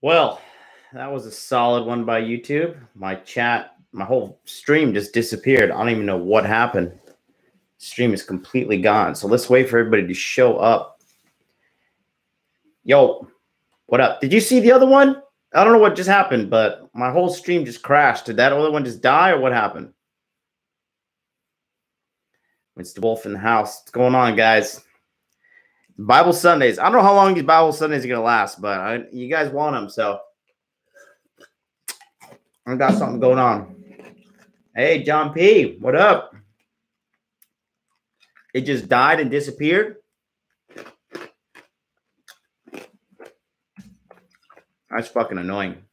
Well, that was a solid one by YouTube. My chat, my whole stream just disappeared. I don't even know what happened. Stream is completely gone. So let's wait for everybody to show up. Yo, what up? Did you see the other one? I don't know what just happened, but my whole stream just crashed. Did that other one just die or what happened? It's the Wolf in the house. What's going on, guys? Bible Sundays. I don't know how long these Bible Sundays are going to last, but you guys want them, so I got something going on. Hey, John P., what up? It just died and disappeared? That's fucking annoying.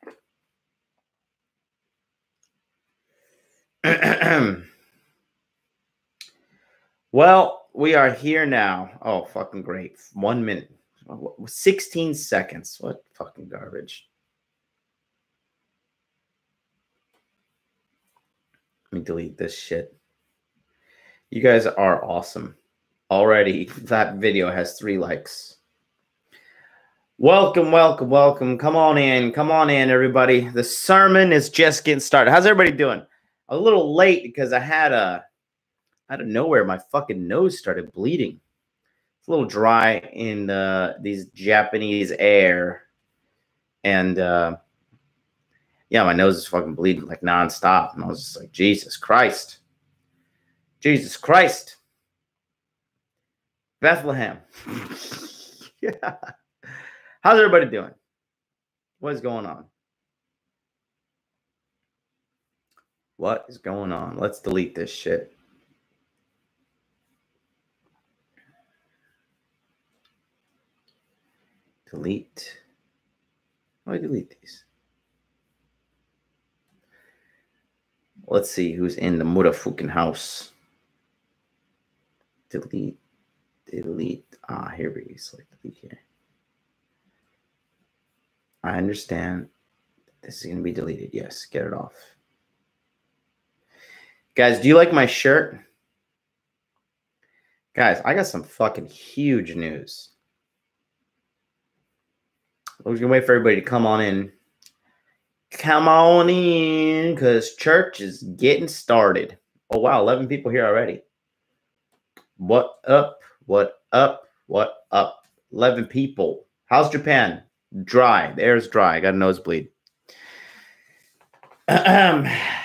Well, we are here now. Oh, fucking great. 1 minute. 16 seconds. What fucking garbage. Let me delete this shit. You guys are awesome. Already, that video has 3 likes. Welcome, welcome, welcome. Come on in, everybody. The sermon is just getting started. How's everybody doing? A little late because I had out of nowhere, my fucking nose started bleeding. It's a little dry in these Japanese air. And yeah, my nose is fucking bleeding like nonstop. And I was just like, Jesus Christ. Jesus Christ. Bethlehem. Yeah. How's everybody doing? What is going on? What is going on? Let's delete this shit. Delete. How do I delete these? Let's see who's in the motherfucking house. Delete. Ah, here we go. Select delete here. I understand. This is going to be deleted. Yes, get it off. Guys, do you like my shirt? Guys, I got some fucking huge news. We're going to wait for everybody to come on in. Come on in, because church is getting started. Oh, wow, 11 people here already. What up? What up? What up? 11 people. How's Japan? Dry. The air's dry. I got a nosebleed.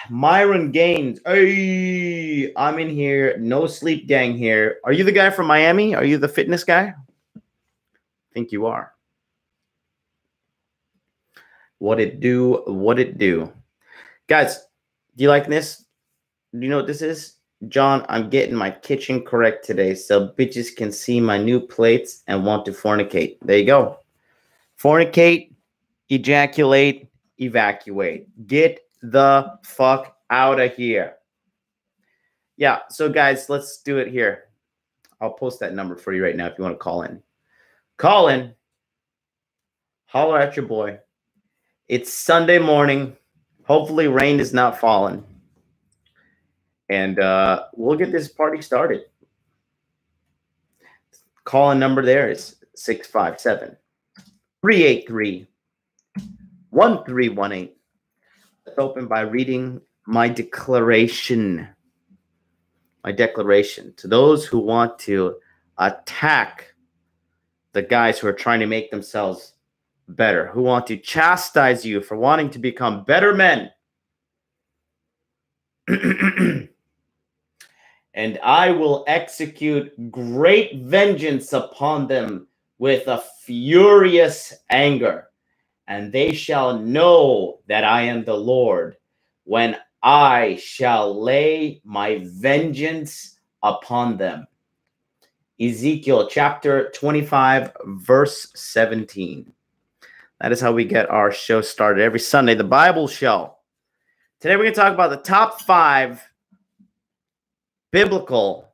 Myron Gaines. Hey, I'm in here. No Sleep Gang here. Are you the guy from Miami? Are you the fitness guy? I think you are. What it do? What it do? Guys, do you like this? Do you know what this is? John, I'm getting my kitchen correct today so bitches can see my new plates and want to fornicate. There you go. Fornicate, ejaculate, evacuate. Get the fuck out of here. Yeah, so guys, let's do it here. I'll post that number for you right now if you want to call in. Call in. Holler at your boy. It's Sunday morning. Hopefully rain is not falling. And we'll get this party started. Call-in number there is 657-383-1318. Let's open by reading my declaration. My declaration to those who want to attack the guys who are trying to make themselves better, who want to chastise you for wanting to become better men. And I will execute great vengeance upon them with a furious anger. And they shall know that I am the Lord when I shall lay my vengeance upon them. Ezekiel chapter 25, verse 17. That is how we get our show started every Sunday, the Bible show. Today we're going to talk about the top 5 biblical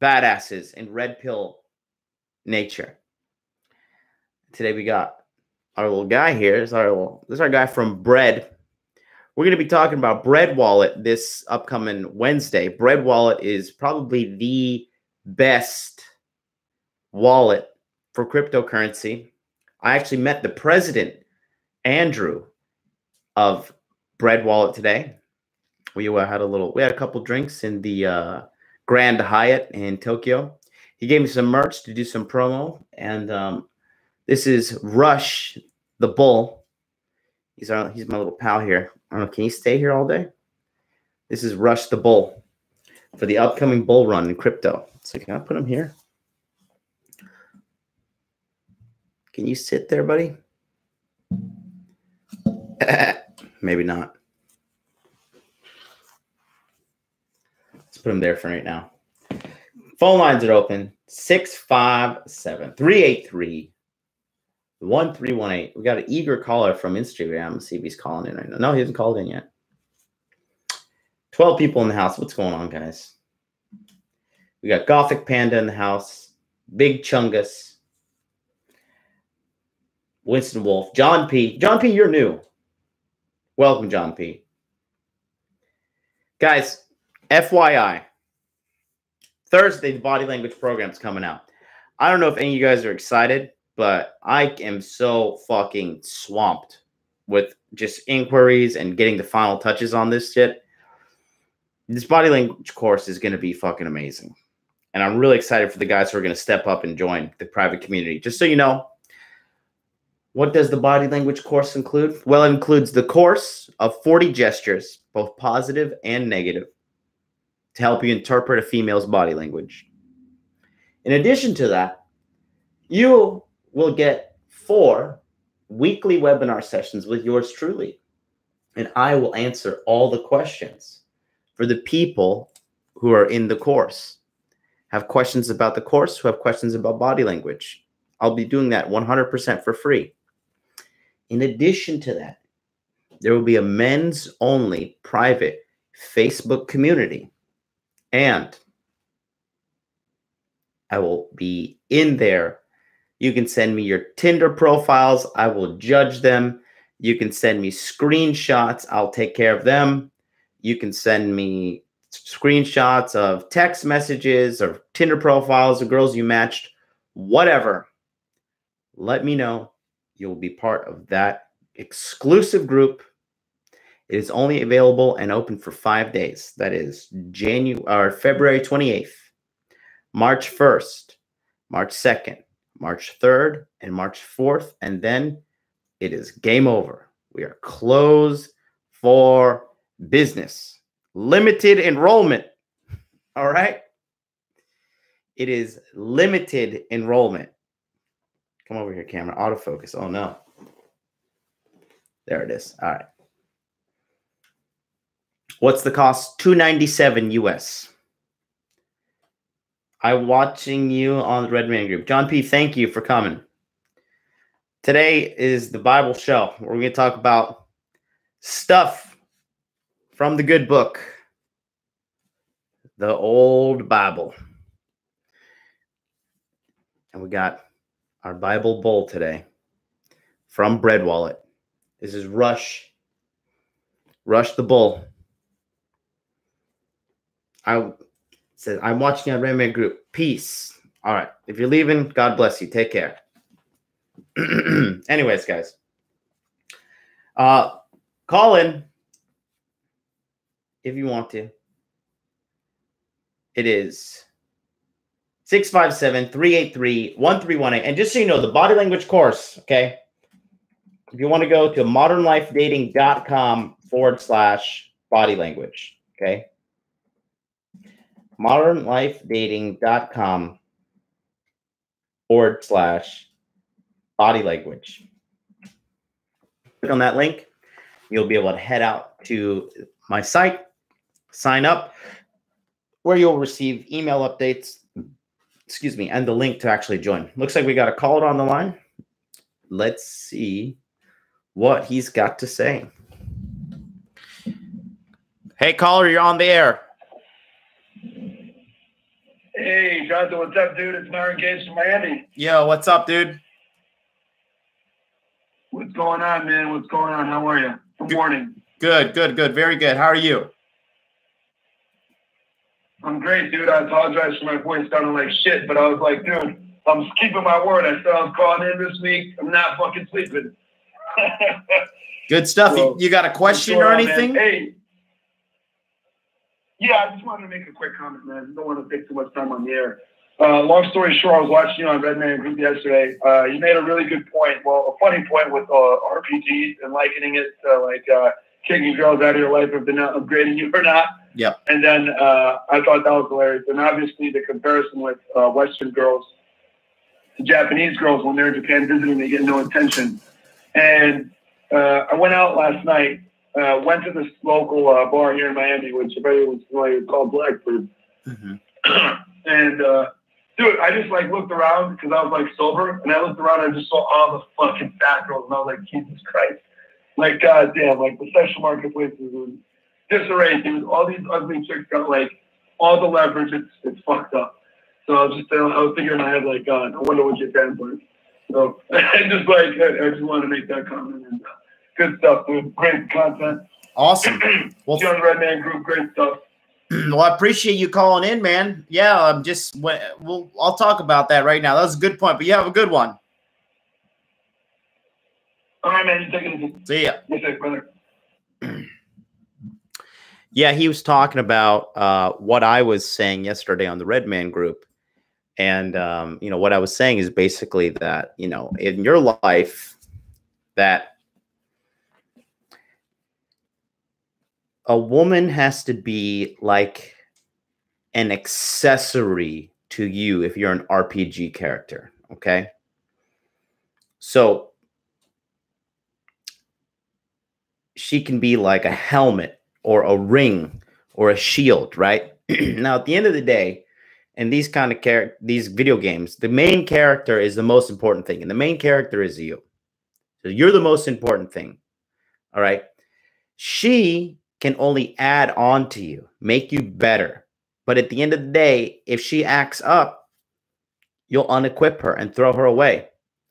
badasses in red pill nature. Today we got our little guy here. This is our guy from Bread. We're going to be talking about Bread Wallet this upcoming Wednesday. Bread Wallet is probably the best wallet for cryptocurrency. I actually met the president Andrew of Bread Wallet today. We had a couple drinks in the Grand Hyatt in Tokyo. He gave me some merch to do some promo, and this is Rush the Bull. He's my little pal here. I don't know, can he stay here all day? This is Rush the Bull for the upcoming bull run in crypto. So can I put him here? Can you sit there, buddy? Maybe not. Let's put him there for right now. Phone lines are open. 657-383-1318. We got an eager caller from Instagram. Let's see if he's calling in right now. No, he hasn't called in yet. 12 people in the house. What's going on, guys? We got Gothic Panda in the house. Big Chungus. Winston Wolf. John P. John P, you're new. Welcome, John P. Guys, FYI, Thursday, the body language program's coming out. I don't know if any of you guys are excited, but I am so fucking swamped with just inquiries and getting the final touches on this shit. This body language course is going to be fucking amazing. And I'm really excited for the guys who are going to step up and join the private community. Just so you know, what does the body language course include? Well, it includes the course of 40 gestures, both positive and negative, to help you interpret a female's body language. In addition to that, you will get 4 weekly webinar sessions with yours truly. And I will answer all the questions for the people who are in the course. Have questions about the course, who have questions about body language. I'll be doing that 100% for free. In addition to that, there will be a men's only private Facebook community. And I will be in there. You can send me your Tinder profiles. I will judge them. You can send me screenshots. I'll take care of them. You can send me screenshots of text messages or Tinder profiles of girls you matched, whatever. Let me know. You'll be part of that exclusive group. It is only available and open for 5 days. That is February 28th, March 1st, March 2nd, March 3rd, and March 4th. And then it is game over. We are closed for business. Limited enrollment. All right. It is limited enrollment. Come over here, camera. Autofocus. Oh, no. There it is. All right. What's the cost? $297 US. I'm watching you on the Red Man Group. John P., thank you for coming. Today is the Bible show. We're going to talk about stuff from the good book, the old Bible. And we got our Bible bowl today from Bread Wallet. This is Rush the Bull. I said, I'm watching on Red Man Group. Peace. All right. If you're leaving, God bless you. Take care. Anyways, guys. Call in if you want to. It is 657-383-1318. And just so you know, the body language course, okay? If you want to go to modernlifedating.com/body language, okay? modernlifedating.com/body language. Click on that link. You'll be able to head out to my site, sign up, where you'll receive email updates, and the link to actually join. Looks like we got a caller on the line. Let's see what he's got to say. Hey, caller, you're on the air. Hey, Jonathan, what's up, dude? It's Myron Gates from Miami. Yo, what's up, dude? What's going on, man? What's going on? How are you? Good morning. Good. Very good. How are you? I'm great, dude. I apologize for my voice sounding like shit, but I was like, dude, I'm keeping my word. I said I was calling in this week. I'm not fucking sleeping. Good stuff. So, you got a question or anything? Hey. Yeah, I just wanted to make a quick comment, man. Don't want to take too much time on the air. Long story short, I was watching you on Redman Group yesterday. You made a really good point. Well, a funny point with RPGs and likening it to kicking girls out of your life if they're not upgrading you or not. Yeah. And then I thought that was hilarious. And obviously the comparison with Western girls to Japanese girls when they're in Japan visiting, they get no attention. And I went out last night, went to this local bar here in Miami, which if anyone's familiar, it's called Blackbird. Mm-hmm. And dude, I just looked around because I was sober, and I looked around and I just saw all the fucking fat girls, and I was like, Jesus Christ. Goddamn, the sexual marketplace is in disarray, dude. All these ugly chicks got all the leverage. It's fucked up. So I was thinking in my head God, I wonder what Japan's like. So I just want to make that comment. And good stuff, dude. Great content. Awesome. Well, Young Redman Group, great stuff. Well, I appreciate you calling in, man. Yeah, I'll talk about that right now. That was a good point, but you have a good one. All right, man. You take it easy. See ya. Yes, brother. Yeah, he was talking about what I was saying yesterday on the Redman Group. And, what I was saying is basically that, in your life, that a woman has to be like an accessory to you if you're an RPG character, okay? So she can be like a helmet or a ring or a shield, right? Now, at the end of the day, in these kind of these video games, the main character is the most important thing, and the main character is you. So you're the most important thing, all right? She can only add on to you, make you better. But at the end of the day, if she acts up, you'll unequip her and throw her away,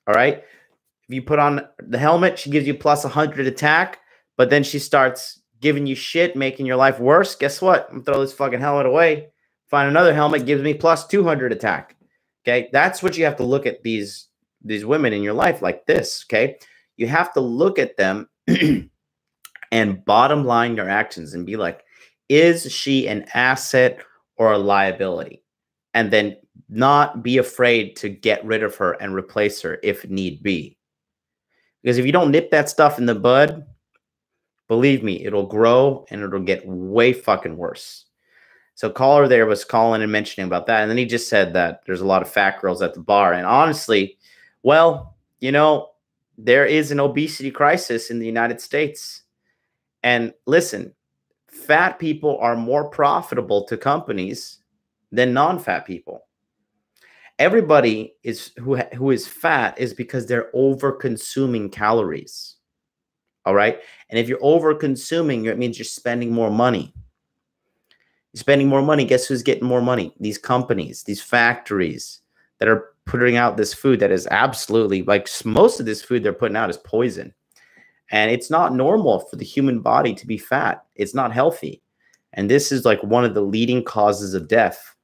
all right? If you put on the helmet, she gives you plus 100 attack, but then she starts giving you shit, making your life worse. Guess what? I'm going to throw this fucking helmet away. Find another helmet, gives me plus 200 attack. Okay, that's what you have to look at these women in your life like this. Okay, you have to look at them and bottom line your actions and be like, is she an asset or a liability? And then not be afraid to get rid of her and replace her if need be. Because if you don't nip that stuff in the bud, believe me, it'll grow and it'll get way fucking worse. So caller there was calling and mentioning about that. And then he just said that there's a lot of fat girls at the bar. And honestly, well, there is an obesity crisis in the United States. And listen, fat people are more profitable to companies than non-fat people. Everybody who is fat is because they're over-consuming calories. All right? And if you're over-consuming, it means you're spending more money. Spending more money, guess who's getting more money? These companies, these factories that are putting out this food that is absolutely, most of this food they're putting out is poison. And it's not normal for the human body to be fat. It's not healthy. And this is one of the leading causes of death.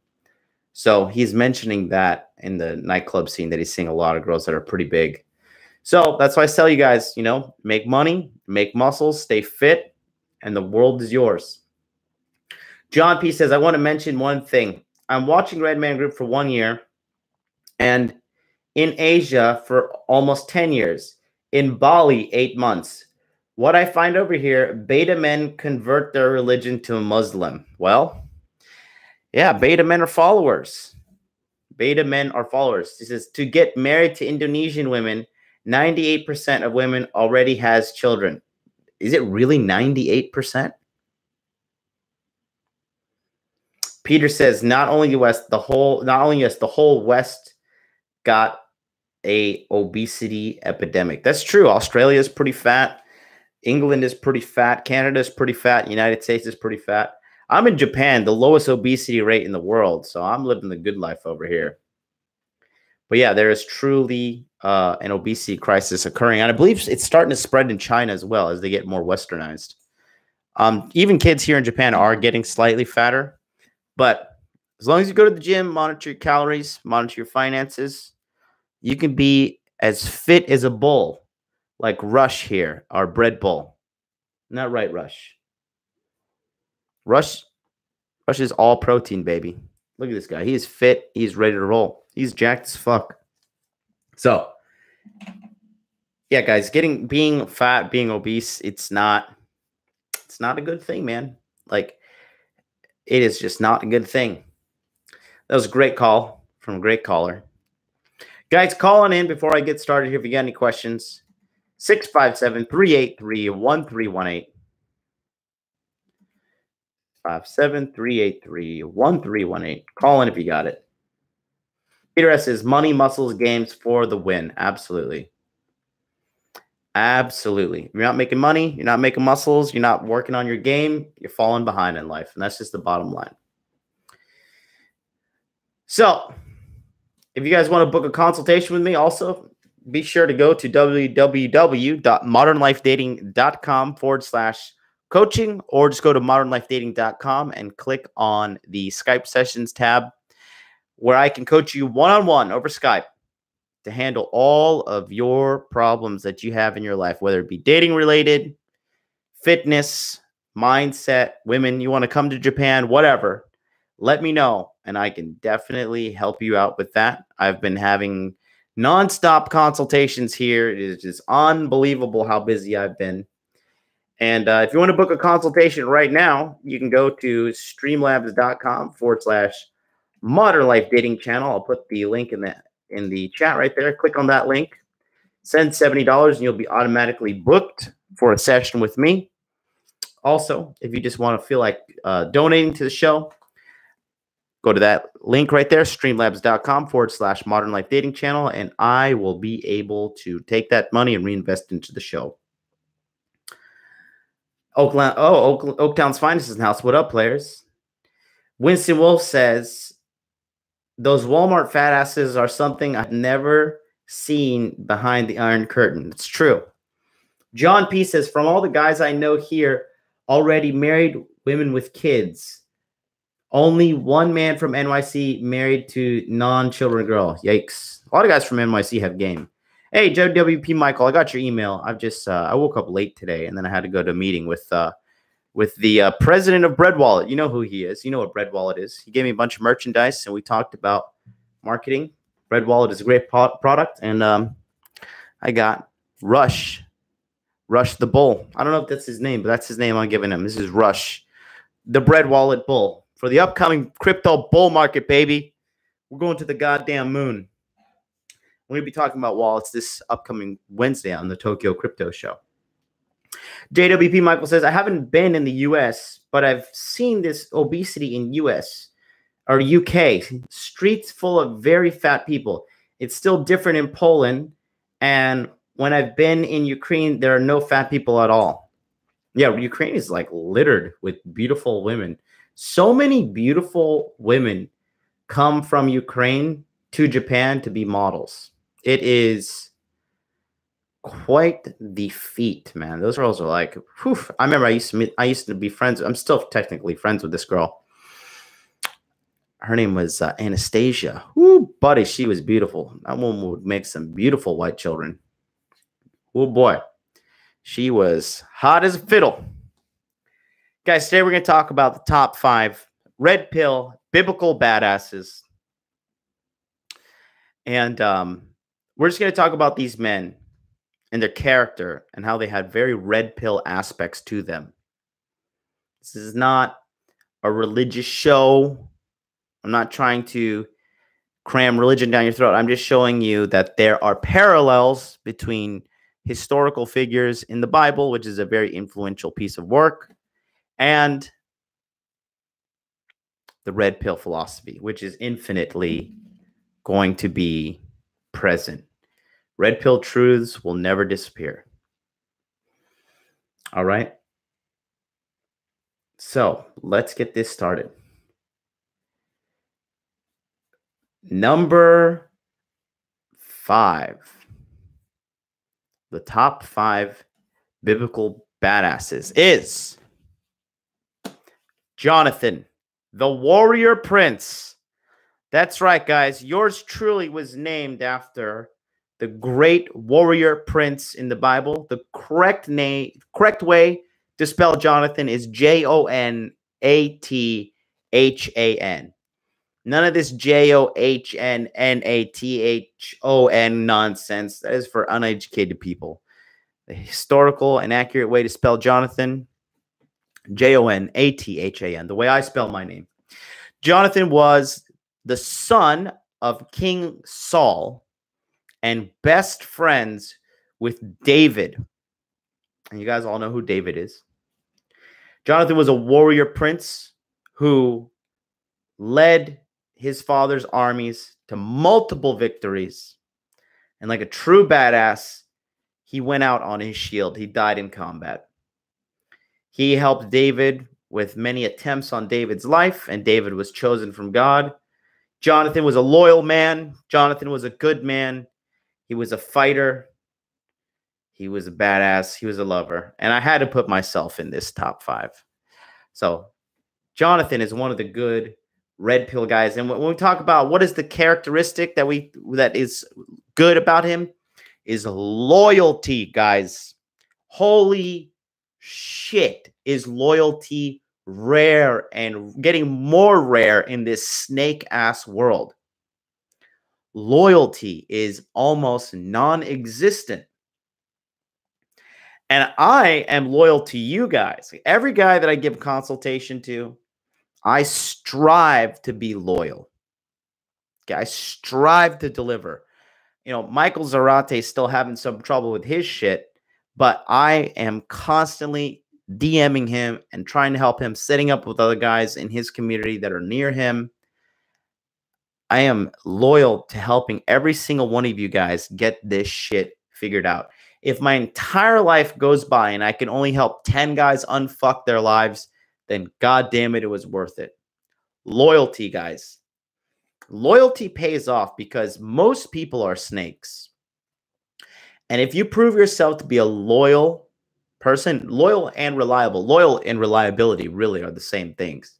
So he's mentioning that in the nightclub scene that he's seeing a lot of girls that are pretty big. So that's why I tell you guys, make money, make muscles, stay fit, and the world is yours. John P. says, I want to mention one thing. I'm watching Redman Group for 1 year and in Asia for almost 10 years. In Bali, 8 months. What I find over here, beta men convert their religion to a Muslim. Well, yeah, beta men are followers. Beta men are followers. He says, to get married to Indonesian women, 98% of women already has children. Is it really 98%? Peter says, not only US, the whole West got a obesity epidemic. That's true. Australia is pretty fat. England is pretty fat. Canada is pretty fat. United States is pretty fat. I'm in Japan, the lowest obesity rate in the world. So I'm living the good life over here. But yeah, there is truly an obesity crisis occurring. And I believe it's starting to spread in China as well as they get more westernized. Even kids here in Japan are getting slightly fatter. But as long as you go to the gym, monitor your calories, monitor your finances, you can be as fit as a bull like Rush here, our bread bowl. Not right, Rush. Rush is all protein, baby. Look at this guy. He is fit. He's ready to roll. He's jacked as fuck. So, yeah, guys, being fat, being obese, it's not a good thing, man. Like, it is just not a good thing. That was a great call from a great caller. Guys, calling in before I get started here. If you got any questions, 657-383-1318. 657-383-1318. Call in if you got it. Peter S is money, muscles, games for the win. Absolutely. Absolutely. If you're not making money, you're not making muscles, you're not working on your game, you're falling behind in life. And that's just the bottom line. So, if you guys want to book a consultation with me, also be sure to go to www.modernlifedating.com/coaching, or just go to modernlifedating.com and click on the Skype sessions tab, where I can coach you one-on-one over Skype to handle all of your problems that you have in your life, whether it be dating related, fitness, mindset, women, you want to come to Japan, whatever. Let me know, and I can definitely help you out with that. I've been having nonstop consultations here. It is just unbelievable how busy I've been. And if you want to book a consultation right now, you can go to streamlabs.com/Modern Life Dating Channel. I'll put the link in the chat right there. Click on that link. Send $70 and you'll be automatically booked for a session with me. Also, if you just want to feel like donating to the show, go to that link right there, streamlabs.com/Modern Life Dating Channel, and I will be able to take that money and reinvest into the show. Oaktown's Finest is in the house. What up, players? Winston Wolf says, those Walmart fat asses are something I've never seen behind the Iron Curtain. It's true. John P. says, from all the guys I know here, already married, women with kids. Only one man from NYC married to non-children girl. Yikes. A lot of guys from NYC have game. Hey, JWP Michael, I got your email. I've just I woke up late today, and then I had to go to a meeting with the president of Bread Wallet. You know who he is. You know what Bread Wallet is. He gave me a bunch of merchandise, and we talked about marketing. Bread Wallet is a great product, and I got Rush the Bull. I don't know if that's his name, but that's his name I'm giving him. This is Rush, the Bread Wallet Bull, for the upcoming crypto bull market, baby. We're going to the goddamn moon. We're going to be talking about wallets this upcoming Wednesday on the Tokyo Crypto Show. JWP Michael says, I haven't been in the U.S., but I've seen this obesity in U.S. or UK. Streets full of very fat people. It's still different in Poland. And when I've been in Ukraine, there are no fat people at all. Yeah, Ukraine is like littered with beautiful women. So many beautiful women come from Ukraine to Japan to be models. It is quite the feat, man. Those girls are like, whew. I remember I used to be friends. I'm still technically friends with this girl. Her name was Anastasia. Woo, buddy, she was beautiful. That woman would make some beautiful white children. Oh boy, she was hot as a fiddle. Guys, today we're going to talk about the top 5 red pill biblical badasses. And we're just going to talk about these men and their character and how they had very red pill aspects to them. This is not a religious show. I'm not trying to cram religion down your throat. I'm just showing you that there are parallels between historical figures in the Bible, which is a very influential piece of work, and the red pill philosophy, which is infinitely going to be present. Red pill truths will never disappear. All right. So let's get this started. Number 5. The top 5 biblical badasses is Jonathan, the warrior prince. That's right, guys. Yours truly was named after the great warrior prince in the Bible. The correct way to spell Jonathan is Jonathan. None of this Johnnnathon nonsense. That is for uneducated people. The historical and accurate way to spell Jonathan, Jonathan, the way I spell my name. Jonathan was the son of King Saul and best friends with David. And you guys all know who David is. Jonathan was a warrior prince who led his father's armies to multiple victories. And like a true badass, he went out on his shield. He died in combat. He helped David with many attempts on David's life, and David was chosen from God. Jonathan was a loyal man. Jonathan was a good man. He was a fighter. He was a badass. He was a lover. And I had to put myself in this top 5. So Jonathan is one of the good red pill guys. And when we talk about what is the characteristic that is good about him, is loyalty, guys. Holy shit, is loyalty rare and getting more rare in this snake-ass world. Loyalty is almost non-existent. And I am loyal to you guys. Every guy that I give consultation to, I strive to be loyal. Okay, I strive to deliver. You know, Michael Zarate is still having some trouble with his shit, but I am constantly DMing him and trying to help him, setting up with other guys in his community that are near him. I am loyal to helping every single one of you guys get this shit figured out. If my entire life goes by and I can only help 10 guys unfuck their lives, then God damn it, it was worth it. Loyalty, guys. Loyalty pays off because most people are snakes. And if you prove yourself to be a loyal person, loyal and reliability really are the same things.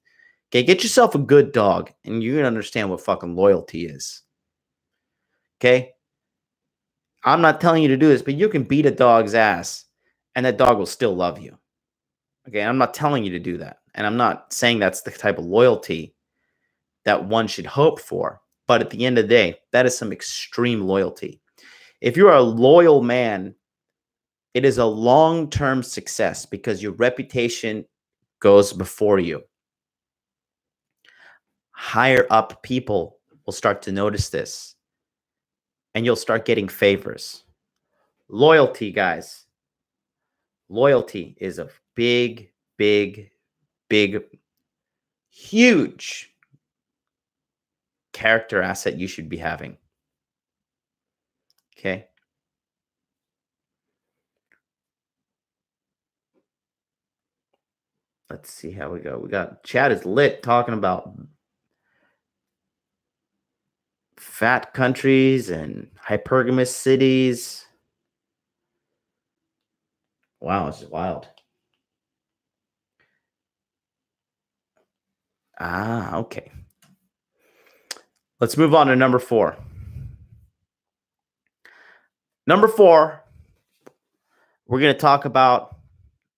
Okay, get yourself a good dog and you're going to understand what fucking loyalty is. Okay? I'm not telling you to do this, but you can beat a dog's ass and that dog will still love you. Okay, I'm not telling you to do that. And I'm not saying that's the type of loyalty that one should hope for. But at the end of the day, that is some extreme loyalty. If you're a loyal man, it is a long-term success because your reputation goes before you. Higher up people will start to notice this. And you'll start getting favors. Loyalty, guys. Loyalty is a big, huge character asset you should be having. Okay. Let's see how we go. We got chat is lit talking about fat countries and hypergamous cities. Wow, this is wild. Okay. Let's move on to number 4. Number 4, we're going to talk about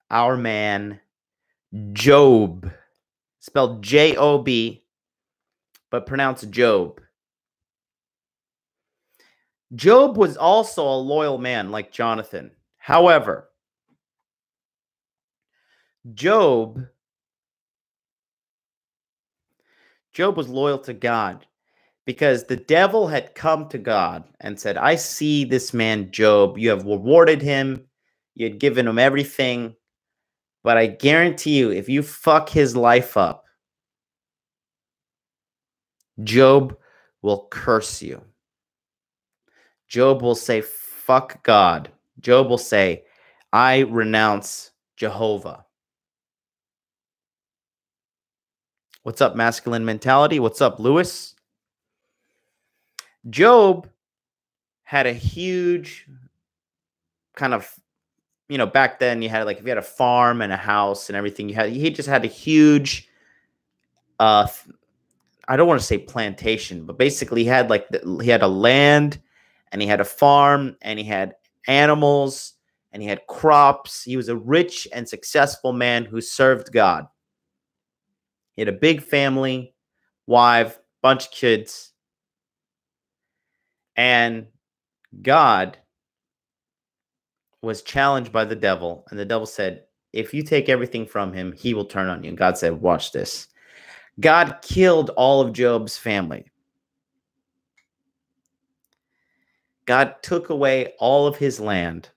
our man, Job. Spelled Job, but pronounced Job. Job was also a loyal man like Jonathan. However, Job was loyal to God because the devil had come to God and said, I see this man, Job. You have rewarded him. You had given him everything. But I guarantee you, if you fuck his life up, Job will curse you. Job will say, fuck God. Job will say, I renounce Jehovah. What's up, masculine mentality? What's up, Lewis? Job had a huge kind of, back then you had if you had a farm and a house and everything, he just had a huge, I don't want to say plantation, but basically he had he had a land and he had a farm, and he had animals, and he had crops. He was a rich and successful man who served God. He had a big family, wife, bunch of kids. And God was challenged by the devil, and the devil said, if you take everything from him, he will turn on you. And God said, watch this. God killed all of Job's family. God took away all of his land.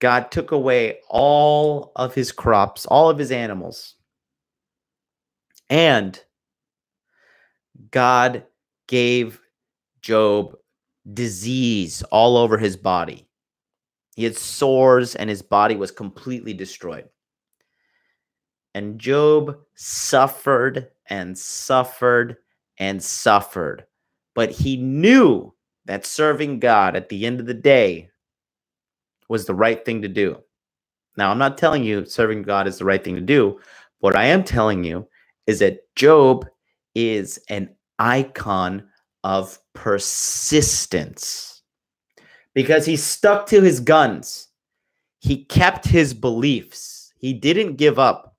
God took away all of his crops, all of his animals. And God gave Job disease all over his body. He had sores and his body was completely destroyed. And Job suffered and suffered and suffered. But he knew that serving God at the end of the day was the right thing to do. Now, I'm not telling you serving God is the right thing to do. What I am telling you is that Job is an icon of persistence because he stuck to his guns. He kept his beliefs. He didn't give up.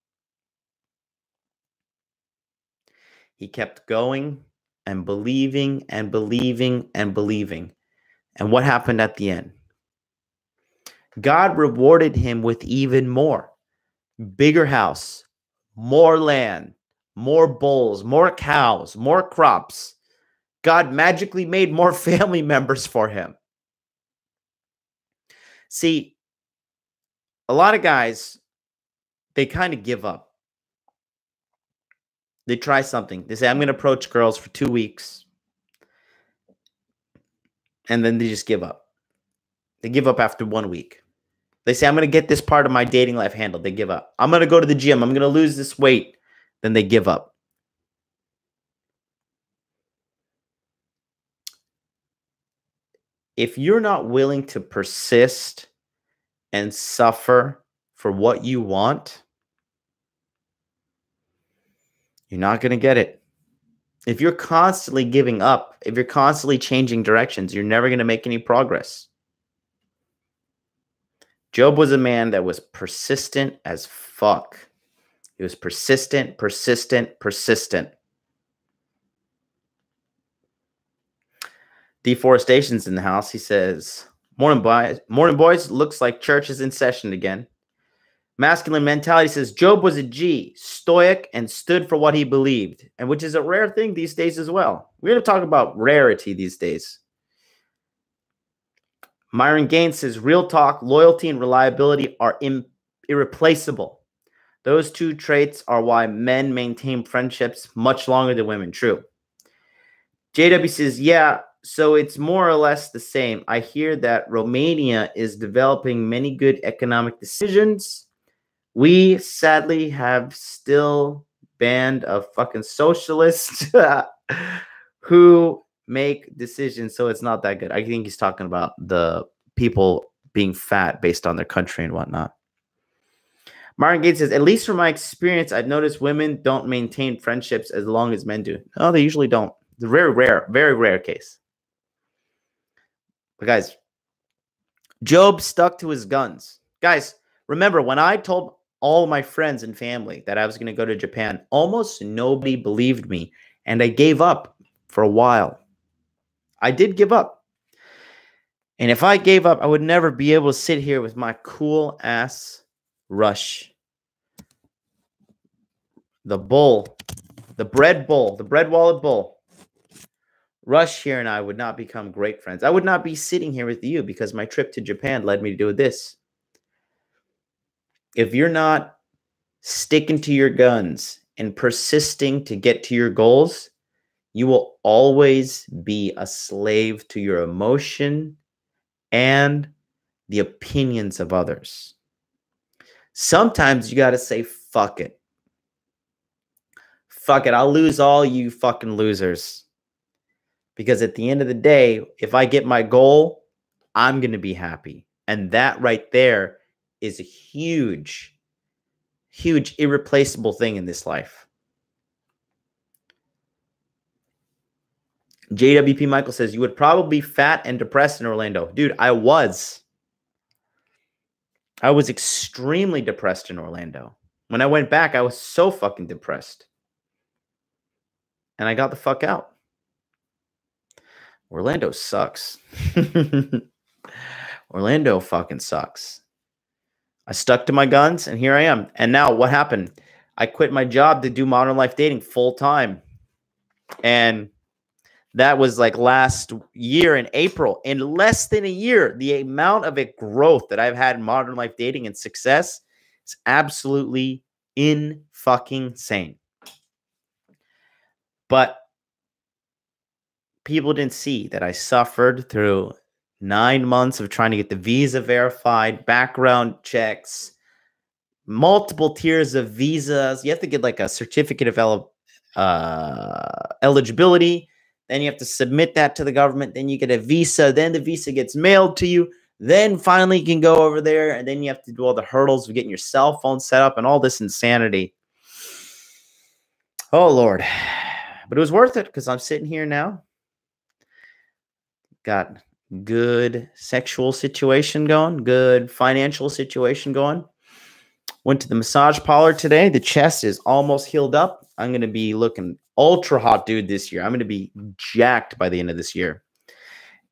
He kept going and believing and believing and believing. And what happened at the end? God rewarded him with even more. Bigger house, more land, more bulls, more cows, more crops. God magically made more family members for him. See, a lot of guys, they kind of give up. They try something. They say, I'm going to approach girls for 2 weeks. And then they just give up. They give up after 1 week. They say, I'm going to get this part of my dating life handled. They give up. I'm going to go to the gym. I'm going to lose this weight. Then they give up. If you're not willing to persist and suffer for what you want, you're not going to get it. If you're constantly giving up, if you're constantly changing directions, you're never going to make any progress. Job was a man that was persistent as fuck. He was persistent, persistent, persistent. Deforestation's in the house. He says, morning boys. Looks like church is in session again. Masculine mentality says, Job was a G, stoic, and stood for what he believed, and which is a rare thing these days as well. We're going to talk about rarity these days. Myron Gaines says, real talk, loyalty, and reliability are irreplaceable. Those two traits are why men maintain friendships much longer than women. True. JW says, yeah, so it's more or less the same. I hear that Romania is developing many good economic decisions. We sadly have still banned a fucking socialists who make decisions, so it's not that good. I think he's talking about the people being fat based on their country and whatnot. Martin Gates says, at least from my experience, I've noticed women don't maintain friendships as long as men do. No, they usually don't. It's a very rare case. But guys, Job stuck to his guns. Guys, remember when I told all my friends and family that I was going to go to Japan, almost nobody believed me, and I gave up for a while. I did give up. And if I gave up, I would never be able to sit here with my cool ass Rush. The bull, the bread bull, the bread wallet bull. Rush here and I would not become great friends. I would not be sitting here with you because my trip to Japan led me to do this. If you're not sticking to your guns and persisting to get to your goals, you will always be a slave to your emotion and the opinions of others. Sometimes you got to say, fuck it. Fuck it. I'll lose all you fucking losers. Because at the end of the day, if I get my goal, I'm going to be happy. And that right there is a huge, irreplaceable thing in this life. JWP Michael says, you would probably be fat and depressed in Orlando. Dude, I was extremely depressed in Orlando. When I went back, I was so fucking depressed. And I got the fuck out. Orlando sucks. Orlando fucking sucks. I stuck to my guns, and here I am. And now what happened? I quit my job to do Modern Life Dating full time. And that was like last year in April. In less than a year, the amount of growth that I've had in Modern Life Dating and success is absolutely insane. But people didn't see that I suffered through 9 months of trying to get the visa verified, background checks, multiple tiers of visas. You have to get like a certificate of eligibility. Then you have to submit that to the government. Then you get a visa. Then the visa gets mailed to you. Then finally you can go over there. And then you have to do all the hurdles of getting your cell phone set up and all this insanity. Oh, Lord. But it was worth it because I'm sitting here now. Got good sexual situation going. Good financial situation going. Went to the massage parlor today. The chest is almost healed up. I'm going to be looking ultra hot, dude, this year. I'm going to be jacked by the end of this year.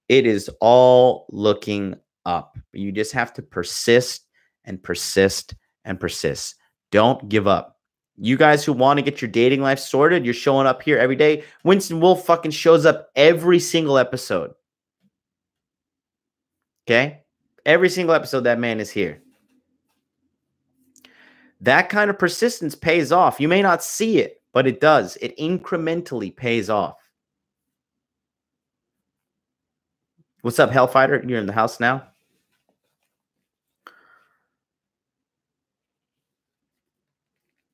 It is all looking up. You just have to persist and persist and persist. Don't give up. You guys who want to get your dating life sorted, you're showing up here every day. Winston Wolf fucking shows up every single episode. Okay? Every single episode that man is here. That kind of persistence pays off. You may not see it, but it does. It incrementally pays off. What's up, Hellfighter? You're in the house now?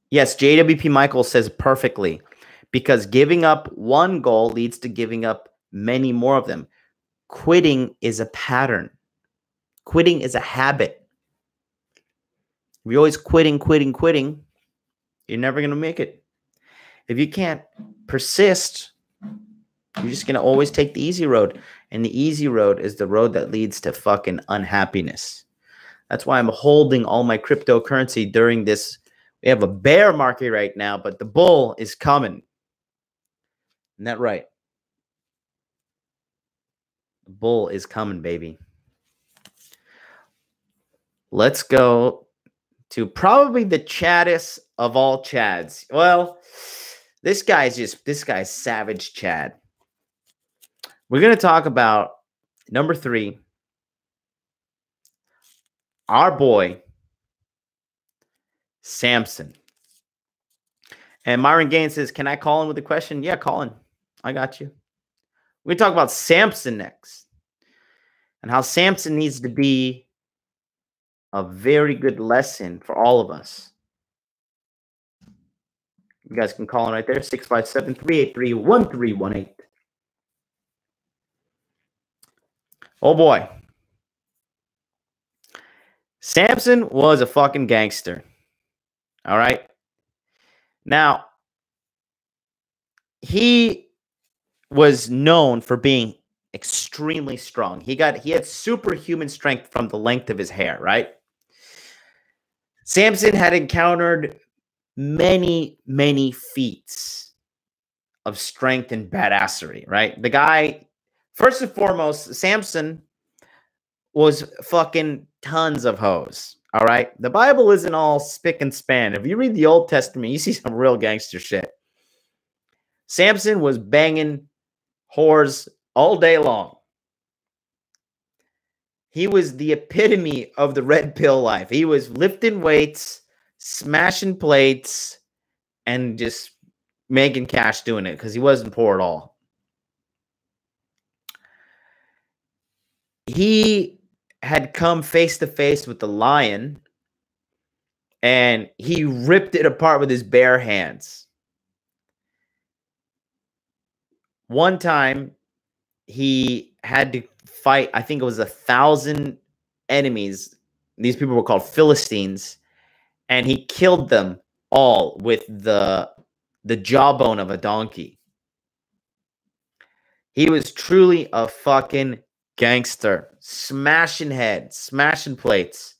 Yes, JWP Michael says perfectly. Because giving up one goal leads to giving up many more of them. Quitting is a pattern. Quitting is a habit. If you're always quitting, you're never going to make it. If you can't persist, you're just going to always take the easy road. And the easy road is the road that leads to fucking unhappiness. That's why I'm holding all my cryptocurrency during this. We have a bear market right now, but the bull is coming. Isn't that right? The bull is coming, baby. Let's go to probably the chaddest of all chads. Well, this guy's savage Chad. We're going to talk about number 3, our boy, Samson. And Myron Gaines says, can I call in with a question? Yeah, call in. I got you. We're going to talk about Samson next and how Samson needs to be a very good lesson for all of us. You guys can call in right there, 657-383-1318. Oh, boy. Samson was a fucking gangster. All right? Now, he was known for being extremely strong. He had superhuman strength from the length of his hair, right? Samson had encountered many, many feats of strength and badassery, right? The guy, first and foremost, Samson was fucking tons of hoes, all right? The Bible isn't all spick and span. If you read the Old Testament, you see some real gangster shit. Samson was banging whores all day long. He was the epitome of the red pill life. He was lifting weights, smashing plates, and just making cash doing it because he wasn't poor at all. He had come face to face with the lion, and he ripped it apart with his bare hands. One time, he had to fight, I think it was 1,000 enemies. These people were called Philistines, and he killed them all with the jawbone of a donkey. He was truly a fucking gangster. Smashing heads, smashing plates.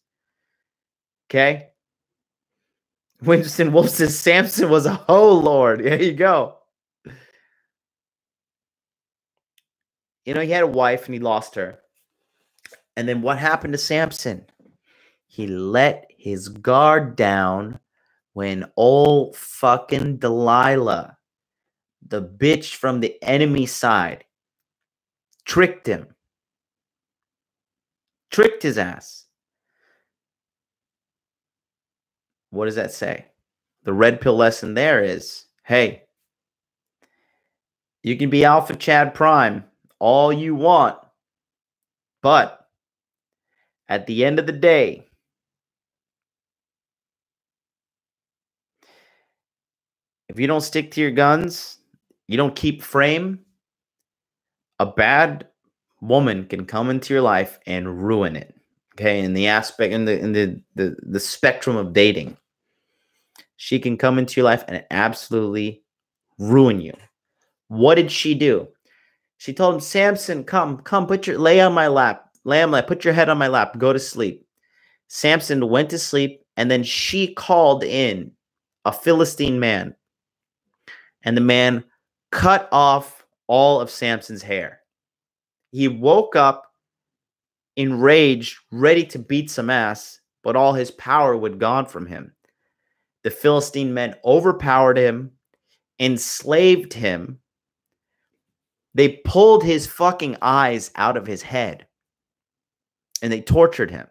Okay? Winston Wolfe says Samson was a hoe lord. There you go. You know, he had a wife and he lost her. And then what happened to Samson? He let his guard down when old fucking Delilah, the bitch from the enemy side, tricked him. Tricked his ass. What does that say? The red pill lesson there is, hey, you can be Alpha Chad Prime all you want, but at the end of the day, if you don't stick to your guns, you don't keep frame, a bad woman can come into your life and ruin it. Okay, in the aspect, in the spectrum of dating, she can come into your life and absolutely ruin you. What did she do? She told him, Samson, come, lay on my lap, put your head on my lap, go to sleep. Samson went to sleep, and then she called in a Philistine man, and the man cut off all of Samson's hair. He woke up enraged, ready to beat some ass, but all his power would gone from him. The Philistine men overpowered him, enslaved him. They pulled his fucking eyes out of his head, and they tortured him.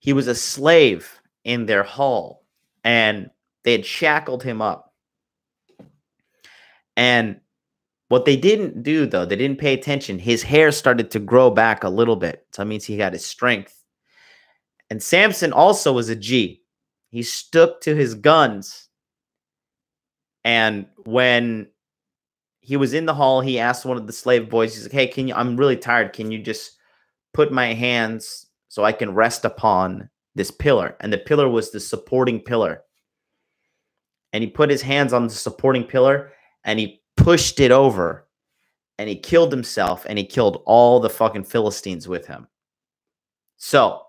He was a slave in their hall, and they had shackled him up. And what they didn't do, though, they didn't pay attention. His hair started to grow back a little bit. So that means he got his strength. And Samson also was a G. He stuck to his guns. And when he was in the hall, he asked one of the slave boys, he's like, hey, I'm really tired. Can you just put my hands so I can rest upon this pillar? And the pillar was the supporting pillar. And he put his hands on the supporting pillar and he pushed it over and he killed himself and he killed all the fucking Philistines with him. So,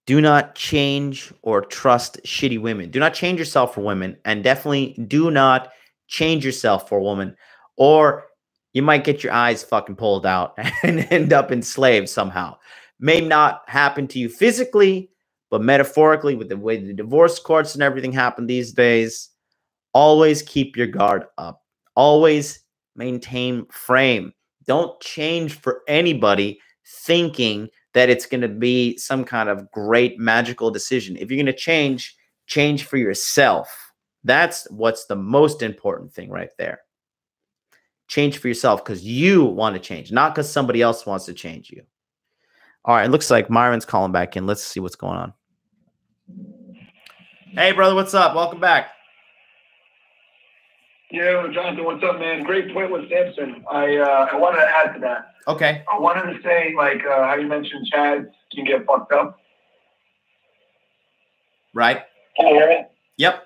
do not change or trust shitty women. Do not change yourself for women, and definitely do not change yourself for a woman, or you might get your eyes fucking pulled out and end up enslaved somehow. May not happen to you physically, but metaphorically, with the way the divorce courts and everything happen these days, always keep your guard up. Always maintain frame. Don't change for anybody thinking that it's going to be some kind of great magical decision. If you're going to change for yourself. That's what's the most important thing right there. Change for yourself because you want to change, not because somebody else wants to change you. All right, it looks like Myron's calling back in. Let's see what's going on. Hey, brother, what's up? Welcome back. Yeah, Jonathan, what's up, man? Great point with Samson. I wanted to add to that. Okay. I wanted to say, like, how you mentioned Chad can get fucked up. Right. Can you hear me? Yep.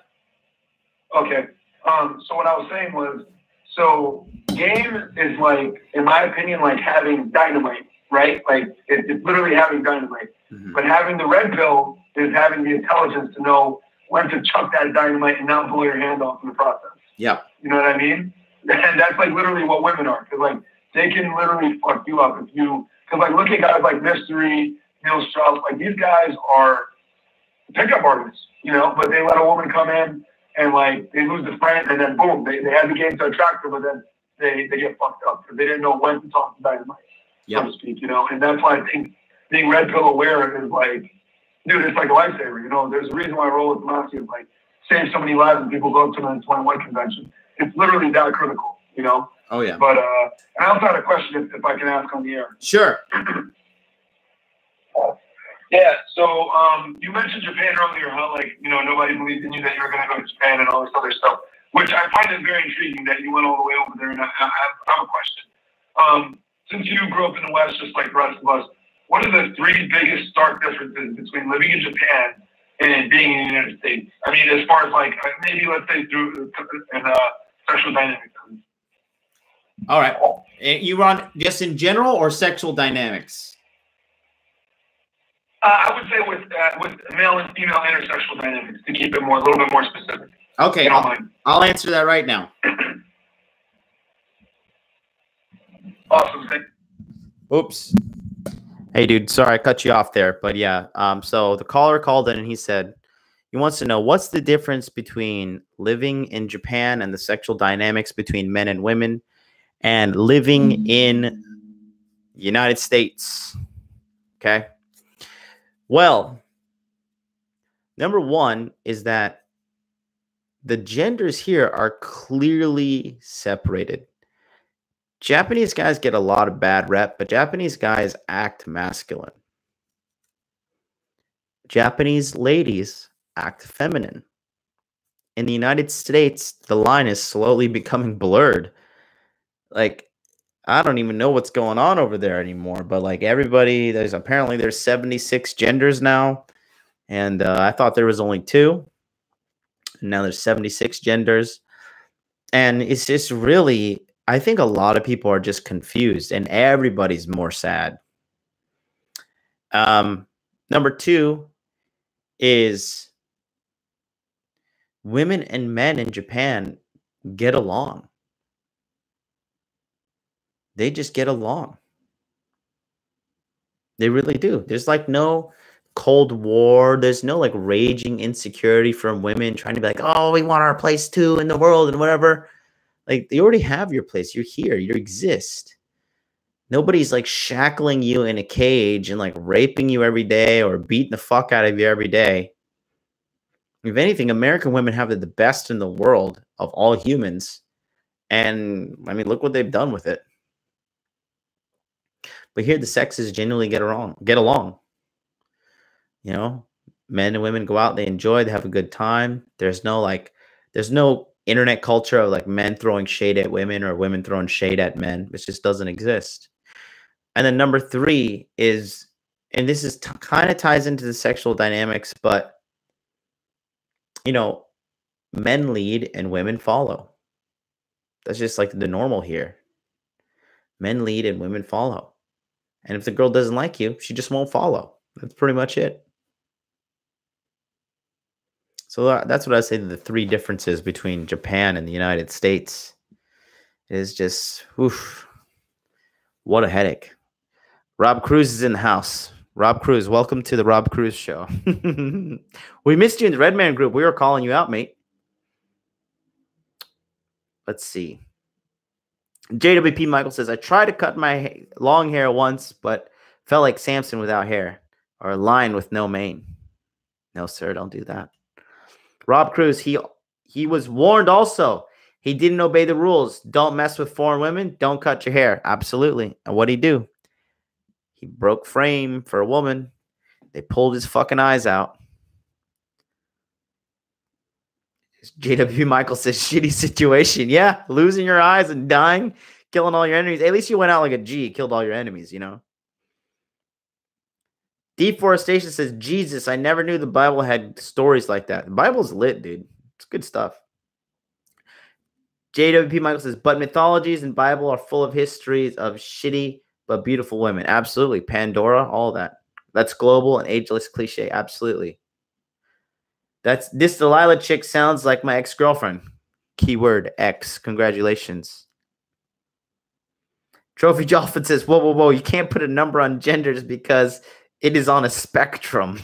Okay. So what I was saying was, so game is like, in my opinion, like having dynamite, right? Like it's literally having dynamite. Mm-hmm. But having the red pill is having the intelligence to know when to chuck that dynamite and not blow your hand off in the process. Yeah. You know what I mean? And that's like literally what women are. Because like they can literally fuck you up if you, because like look at guys like Mystery, Neil Strauss, like these guys are pickup artists, you know, but they let a woman come in and like they lose the friend and then boom, they had the game to attract her, but then they get fucked up because they didn't know when to talk to dynamite, so to speak, you know. And that's why I think being red pill aware is like, dude, it's like a lifesaver, you know. There's a reason why I roll with Masi is like save so many lives and people go up to the 21 convention. It's literally that critical, you know. Oh yeah. But and I also had a question if I can ask on the air. Sure. Yeah, so you mentioned Japan earlier, how like, you know, nobody believed in you that you were going to go to Japan and all this other stuff, which I find it very intriguing that you went all the way over there. And I have a question. Since you grew up in the West, just like the rest of us, what are the three biggest stark differences between living in Japan and being in the United States. I mean, as far as like maybe let's say through sexual dynamics. All right. You run just in general or sexual dynamics? I would say with male and female intersexual dynamics to keep it a little bit more specific. Okay, I'll answer that right now. Awesome. Oops. Hey, dude. Sorry, I cut you off there. But yeah, so the caller called in and he said he wants to know what's the difference between living in Japan and the sexual dynamics between men and women and living in the United States. Okay. Well, number one is that the genders here are clearly separated. Japanese guys get a lot of bad rep, but Japanese guys act masculine. Japanese ladies act feminine. In the United States, the line is slowly becoming blurred. Like, I don't even know what's going on over there anymore, but like everybody, there's 76 genders now. And I thought there was only 2. And now there's 76 genders. And it's just really, I think a lot of people are just confused and everybody's more sad. Number 2 is women and men in Japan get along. They just get along. They really do. There's like no Cold War. There's no like raging insecurity from women trying to be like, oh, we want our place too in the world and whatever. Like, you already have your place. You're here. You exist. Nobody's like shackling you in a cage and like raping you every day or beating the fuck out of you every day. If anything, American women have the best in the world of all humans. And I mean, look what they've done with it. But here the sexes genuinely get along. You know, men and women go out, they enjoy, they have a good time. There's no internet culture of like men throwing shade at women or women throwing shade at men. It just doesn't exist. And then number 3 is, and this is kind of ties into the sexual dynamics, but you know, men lead and women follow. That's just like the normal here. Men lead and women follow. And if the girl doesn't like you, she just won't follow. That's pretty much it. So that's what I say the 3 differences between Japan and the United States. It is just, oof, what a headache. Rob Cruz is in the house. Rob Cruz, welcome to the Rob Cruz Show. We missed you in the Red Man group. We were calling you out, mate. Let's see. JWP Michael says, I tried to cut my long hair once, but felt like Samson without hair, or a lion with no mane. No, sir, don't do that. Rob Cruz, he was warned also. He didn't obey the rules. Don't mess with foreign women. Don't cut your hair. Absolutely. And what'd he do? He broke frame for a woman. They pulled his fucking eyes out. JW Michael says, shitty situation. Yeah, losing your eyes and dying, killing all your enemies. At least you went out like a G, killed all your enemies, you know. Deforestation says, Jesus, I never knew the Bible had stories like that. The Bible's lit, dude. It's good stuff. JWP Michael says, but mythologies and Bible are full of histories of shitty but beautiful women. Absolutely. Pandora, all that. That's global and ageless cliche. Absolutely. This Delilah chick sounds like my ex-girlfriend. Keyword X. Congratulations. Trophy Jolfin says, whoa. You can't put a number on genders because it is on a spectrum.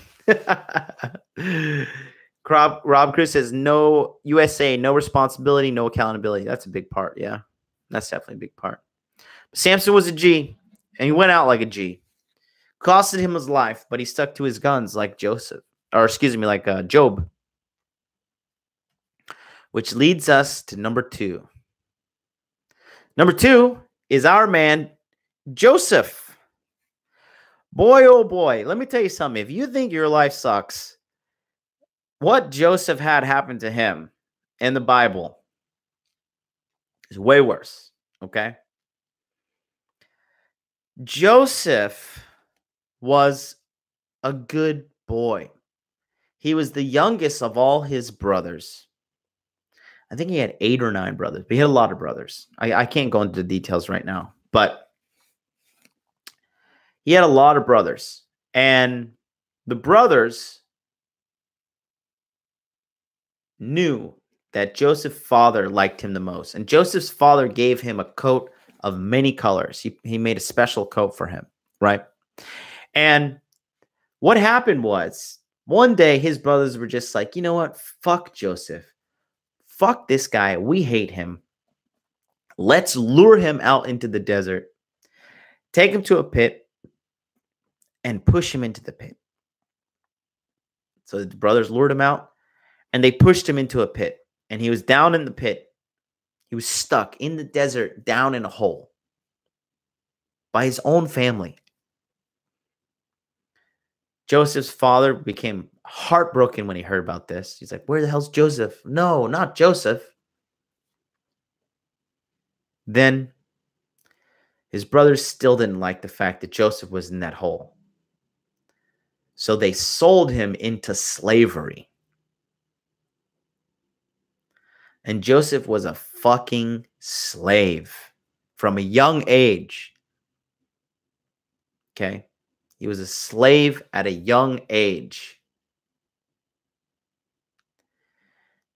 Rob Cruz says, no USA, no responsibility, no accountability. That's a big part. Yeah, that's definitely a big part. But Samson was a G, and he went out like a G. Costed him his life, but he stuck to his guns like like Job. Which leads us to number 2. Number 2 is our man, Joseph. Boy, oh boy, let me tell you something. If you think your life sucks, what Joseph had happen to him in the Bible is way worse, okay? Joseph was a good boy. He was the youngest of all his brothers. I think he had 8 or 9 brothers, but he had a lot of brothers. I can't go into the details right now, but he had a lot of brothers. And the brothers knew that Joseph's father liked him the most. And Joseph's father gave him a coat of many colors. He made a special coat for him, right? And what happened was, one day his brothers were just like, you know what? Fuck Joseph. Fuck this guy. We hate him. Let's lure him out into the desert, take him to a pit, and push him into the pit. So the brothers lured him out, and they pushed him into a pit. And he was down in the pit. He was stuck in the desert, down in a hole by his own family. Joseph's father became heartbroken when he heard about this. He's like, where the hell's Joseph? No, not Joseph. Then his brothers still didn't like the fact that Joseph was in that hole. So they sold him into slavery. And Joseph was a fucking slave from a young age. Okay? He was a slave at a young age.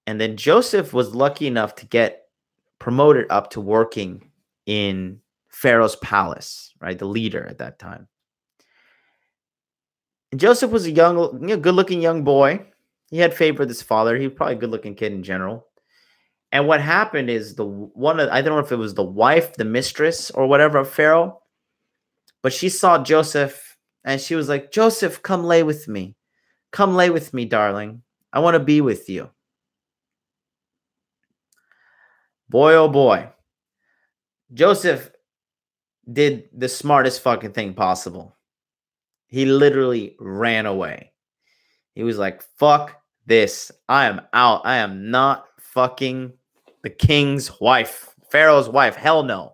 And then Joseph was lucky enough to get promoted up to working in Pharaoh's palace, right? The leader at that time. And Joseph was a young, good-looking young boy. He had favor with his father. He was probably a good-looking kid in general. And what happened is I don't know if it was the wife, the mistress, or whatever of Pharaoh, but she saw Joseph and she was like, Joseph, come lay with me. Come lay with me, darling. I want to be with you. Boy, oh boy. Joseph did the smartest fucking thing possible. He literally ran away. He was like, fuck this. I am out. I am not fucking the king's wife, Pharaoh's wife. Hell no.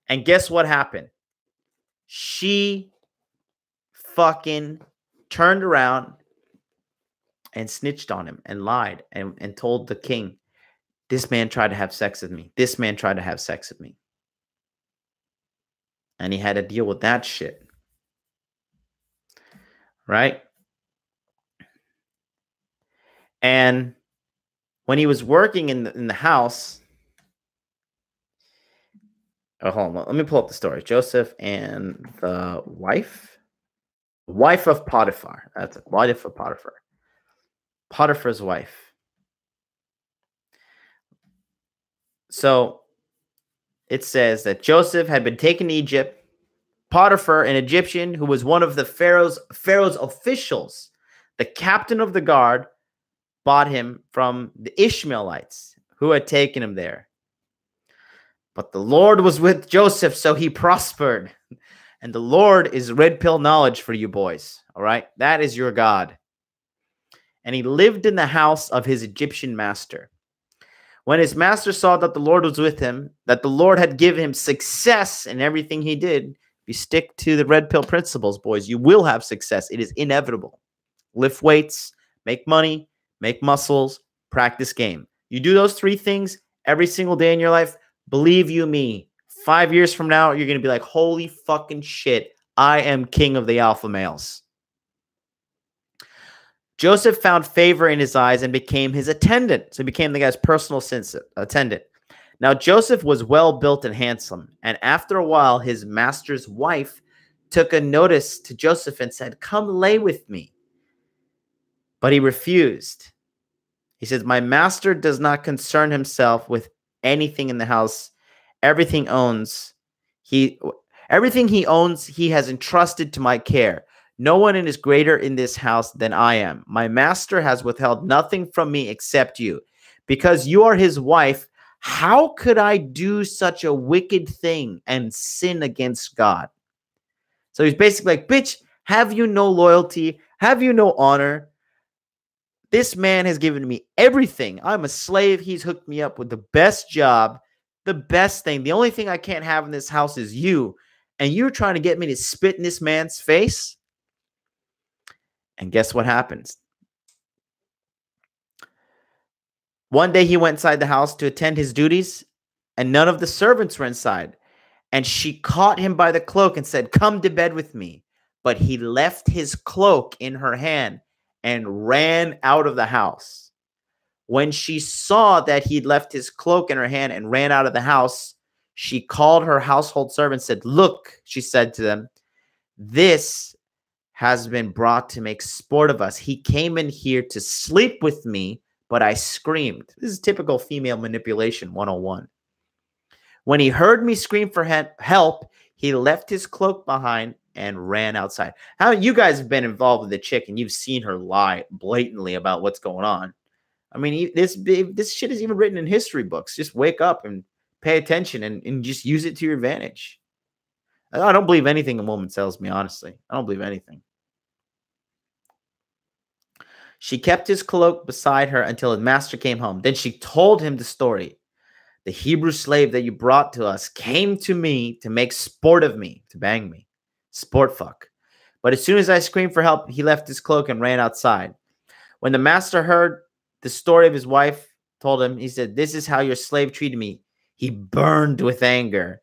And guess what happened? She fucking turned around and snitched on him and lied and told the king, this man tried to have sex with me. This man tried to have sex with me. And he had to deal with that shit. Right? And when he was working in the house, hold on, let me pull up the story. Joseph and the wife of Potiphar. That's it. Wife of Potiphar. Potiphar's wife. So it says that Joseph had been taken to Egypt. Potiphar, an Egyptian who was one of the Pharaoh's officials, the captain of the guard, bought him from the Ishmaelites who had taken him there. But the Lord was with Joseph, so he prospered. And the Lord is red pill knowledge for you boys. All right? That is your God. And he lived in the house of his Egyptian master. When his master saw that the Lord was with him, that the Lord had given him success in everything he did, if you stick to the red pill principles, boys, you will have success. It is inevitable. Lift weights, make money, make muscles, practice game. You do those 3 things every single day in your life, believe you me, 5 years from now, you're going to be like, holy fucking shit, I am king of the alpha males. Joseph found favor in his eyes and became his attendant. So he became the guy's personal attendant. Now, Joseph was well built and handsome. And after a while, his master's wife took a notice to Joseph and said, come lay with me. But he refused. He says, my master does not concern himself with anything in the house. Everything he owns, he has entrusted to my care. No one is greater in this house than I am. My master has withheld nothing from me except you. Because you are his wife, how could I do such a wicked thing and sin against God? So he's basically like, bitch, have you no loyalty? Have you no honor? This man has given me everything. I'm a slave. He's hooked me up with the best job, the best thing. The only thing I can't have in this house is you. And you're trying to get me to spit in this man's face? And guess what happens? One day he went inside the house to attend his duties, and none of the servants were inside. And she caught him by the cloak and said, "Come to bed with me." But he left his cloak in her hand and ran out of the house. When she saw that he'd left his cloak in her hand and ran out of the house, she called her household servant and said, "Look," she said to them, "this has been brought to make sport of us. He came in here to sleep with me, but I screamed." This is typical female manipulation 101. When he heard me scream for help, he left his cloak behind and ran outside. How you guys have been involved with the chick and you've seen her lie blatantly about what's going on. I mean, this shit is even written in history books. Just wake up and pay attention and just use it to your advantage. I don't believe anything a woman tells me, honestly. I don't believe anything. She kept his cloak beside her until his master came home. Then she told him the story. "The Hebrew slave that you brought to us came to me to make sport of me, to bang me. Sport fuck. But as soon as I screamed for help, he left his cloak and ran outside." When the master heard the story of his wife, told him, he said, "This is how your slave treated me." He burned with anger.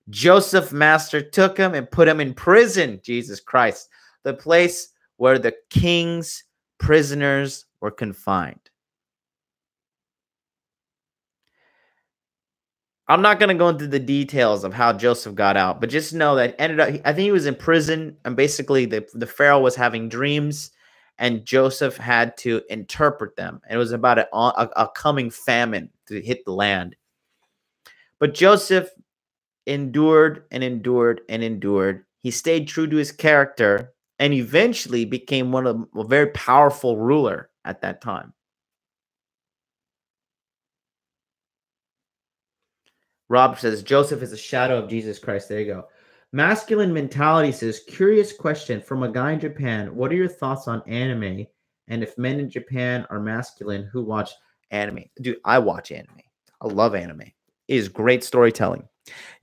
Joseph's master took him and put him in prison. Jesus Christ. The place where the king's prisoners were confined. I'm not going to go into the details of how Joseph got out, but just know that ended up, I think he was in prison, and basically the Pharaoh was having dreams, and Joseph had to interpret them. And it was about a coming famine to hit the land. But Joseph endured and endured and endured. He stayed true to his character and eventually became a very powerful ruler at that time. Rob says, "Joseph is a shadow of Jesus Christ." There you go. Masculine Mentality says, "Curious question from a guy in Japan. What are your thoughts on anime? And if men in Japan are masculine, who watch anime?" Dude, I watch anime. I love anime. It is great storytelling.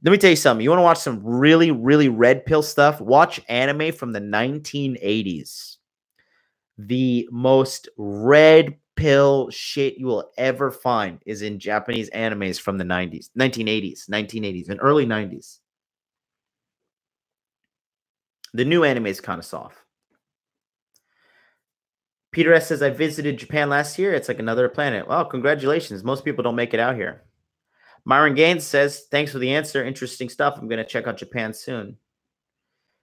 Let me tell you something. You want to watch some really, really red pill stuff? Watch anime from the 1980s. The most red pill shit you will ever find is in Japanese animes from the 1980s, and early 90s. The new anime is kind of soft. Peter S. says, "I visited Japan last year. It's like another planet." Well, congratulations. Most people don't make it out here. Myron Gaines says, "Thanks for the answer. Interesting stuff. I'm going to check out Japan soon."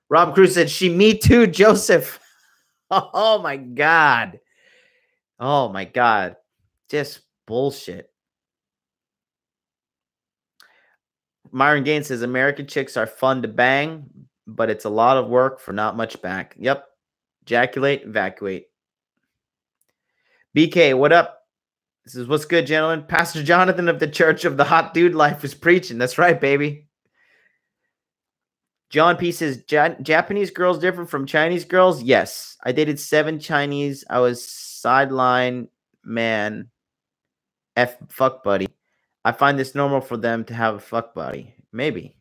Rob Cruz said, "She me too, Joseph." Oh, my God. Oh, my God. Just bullshit. Myron Gaines says, "American chicks are fun to bang, but it's a lot of work for not much back." Yep. Ejaculate, evacuate. BK, what up? This is what's good, gentlemen. Pastor Jonathan of the Church of the Hot Dude Life is preaching. That's right, baby. John P says, "Japanese girls different from Chinese girls?" Yes. I dated 7 Chinese. I was sideline man. Fuck buddy. I find this normal for them to have a fuck buddy. Maybe.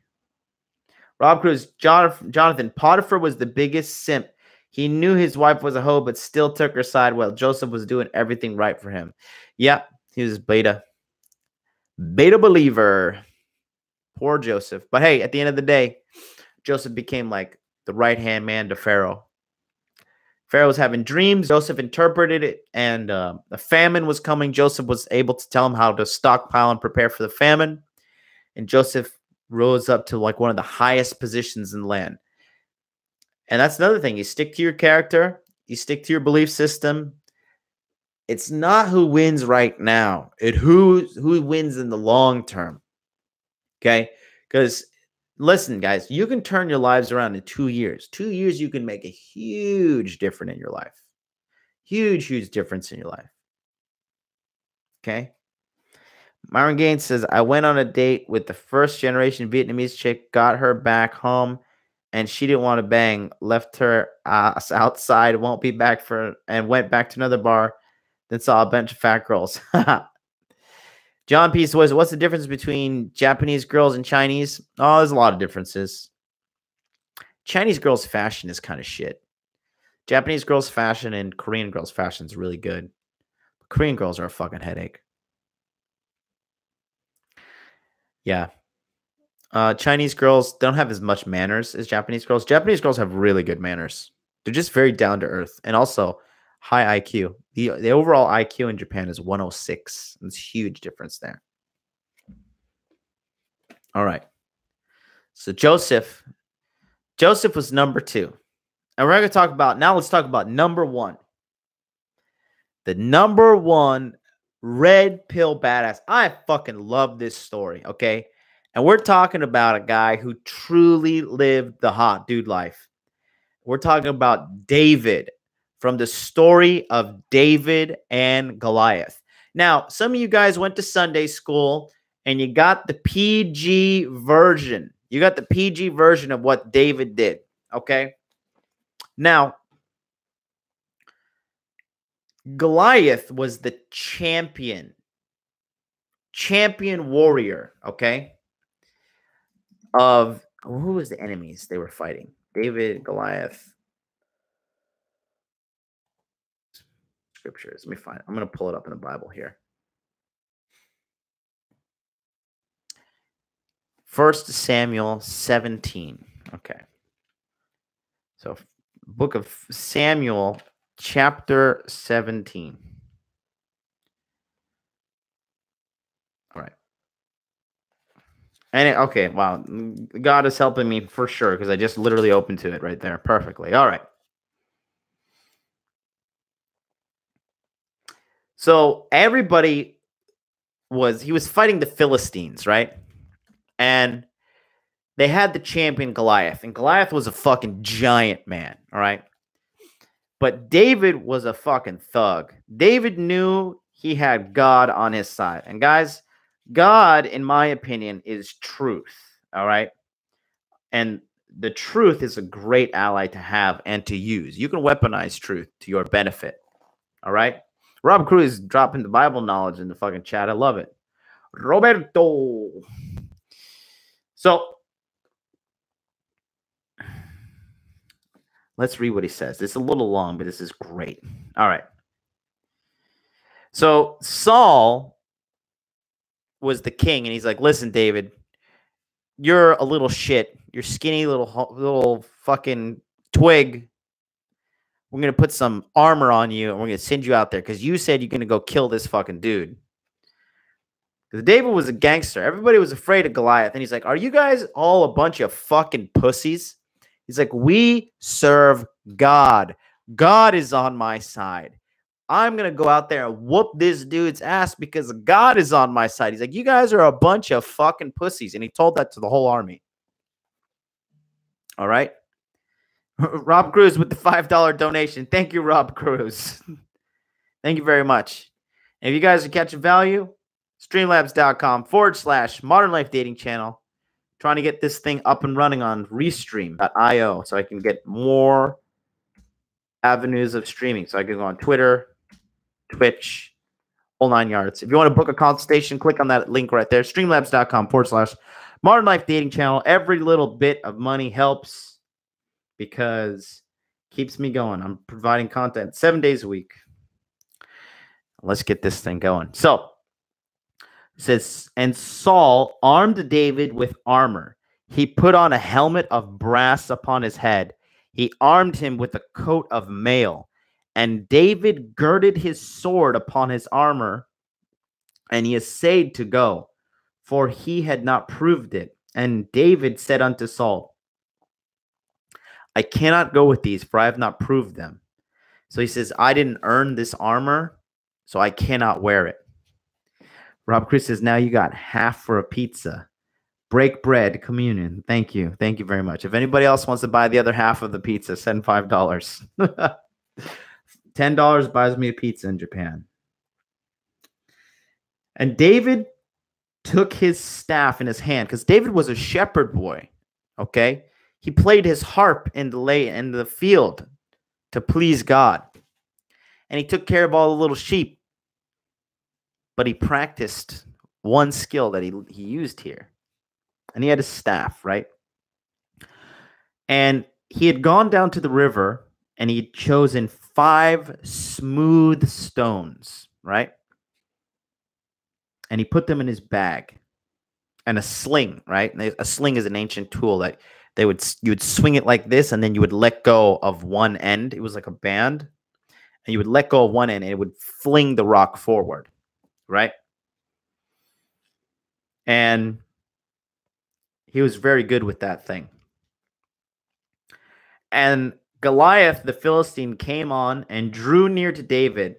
Rob Cruz, Jonathan, Potiphar was the biggest simp. He knew his wife was a hoe, but still took her side while Joseph was doing everything right for him. Yeah, he was beta believer. Poor Joseph. But hey, at the end of the day, Joseph became like the right-hand man to Pharaoh. Pharaoh was having dreams. Joseph interpreted it, and a famine was coming. Joseph was able to tell him how to stockpile and prepare for the famine. And Joseph rose up to like one of the highest positions in the land. And that's another thing. You stick to your character. You stick to your belief system. It's not who wins right now. It's who wins in the long term. Okay? Because listen, guys, you can turn your lives around in 2 years. 2 years, you can make a huge difference in your life. Huge, huge difference in your life. Okay? Myron Gaines says, "I went on a date with the first generation Vietnamese chick, got her back home, and she didn't want to bang, left her ass outside, won't be back and went back to another bar, then saw a bunch of fat girls." John P. says, "What's the difference between Japanese girls and Chinese?" Oh, there's a lot of differences. Chinese girls' fashion is kind of shit. Japanese girls' fashion and Korean girls' fashion is really good. Korean girls are a fucking headache. Yeah. Chinese girls don't have as much manners as Japanese girls. Japanese girls have really good manners. They're just very down to earth and also high IQ. The overall IQ in Japan is 106. It's a huge difference there. All right. So Joseph was number 2. And we're going to talk about, now let's talk about number 1. The number 1 red pill badass. I fucking love this story, okay? And we're talking about a guy who truly lived the hot dude life. We're talking about David from the story of David and Goliath. Now, some of you guys went to Sunday school and you got the PG version. You got the PG version of what David did, okay? Now, Goliath was the champion warrior, okay, of who was the enemies they were fighting? David, Goliath. Scriptures. Let me find it. I'm going to pull it up in the Bible here. 1 Samuel 17. Okay. So, book of Samuel, chapter 17. All right. And okay, wow. God is helping me for sure because I just literally opened to it right there perfectly. All right. So everybody he was fighting the Philistines, right? And they had the champion Goliath, and Goliath was a fucking giant man, all right? But David was a fucking thug. David knew he had God on his side. And guys, God, in my opinion, is truth, all right? And the truth is a great ally to have and to use. You can weaponize truth to your benefit, all right? Rob Cruz dropping the Bible knowledge in the fucking chat. I love it. Roberto. So, let's read what he says. It's a little long, but this is great. All right. So, Saul was the king, and he's like, listen, David, you're a little shit. You're skinny little fucking twig. We're going to put some armor on you, and we're going to send you out there because you said you're going to go kill this fucking dude. Because David was a gangster. Everybody was afraid of Goliath. And he's like, are you guys all a bunch of fucking pussies? He's like, we serve God. God is on my side. I'm going to go out there and whoop this dude's ass because God is on my side. He's like, you guys are a bunch of fucking pussies. And he told that to the whole army. All right. Rob Cruz with the $5 donation. Thank you, Rob Cruz. Thank you very much. And if you guys are catching value, streamlabs.com/Modern Life Dating Channel. Trying to get this thing up and running on Restream.io so I can get more avenues of streaming. So I can go on Twitter, Twitch, whole 9 yards. If you want to book a consultation, click on that link right there. Streamlabs.com/Modern Life Dating Channel. Every little bit of money helps because it keeps me going. I'm providing content 7 days a week. Let's get this thing going. So, it says, and Saul armed David with armor. He put on a helmet of brass upon his head. He armed him with a coat of mail. And David girded his sword upon his armor, and he essayed to go, for he had not proved it. And David said unto Saul, I cannot go with these, for I have not proved them. So he says, I didn't earn this armor, so I cannot wear it. Rob Chris says, now you got half for a pizza. Break bread, communion. Thank you. Thank you very much. If anybody else wants to buy the other half of the pizza, send $5. $10 buys me a pizza in Japan. And David took his staff in his hand because David was a shepherd boy. Okay. He played his harp in the field to please God. And he took care of all the little sheep. But he practiced one skill that he used here. And he had a staff, right? And he had gone down to the river and he had chosen 5 smooth stones, right? And he put them in his bag. and a sling, right? And a sling is an ancient tool that you would swing it like this, and then you would let go of one end. It was like a band, and you would let go of one end, and it would fling the rock forward, right? And he was very good with that thing. And Goliath, the Philistine, came on and drew near to David,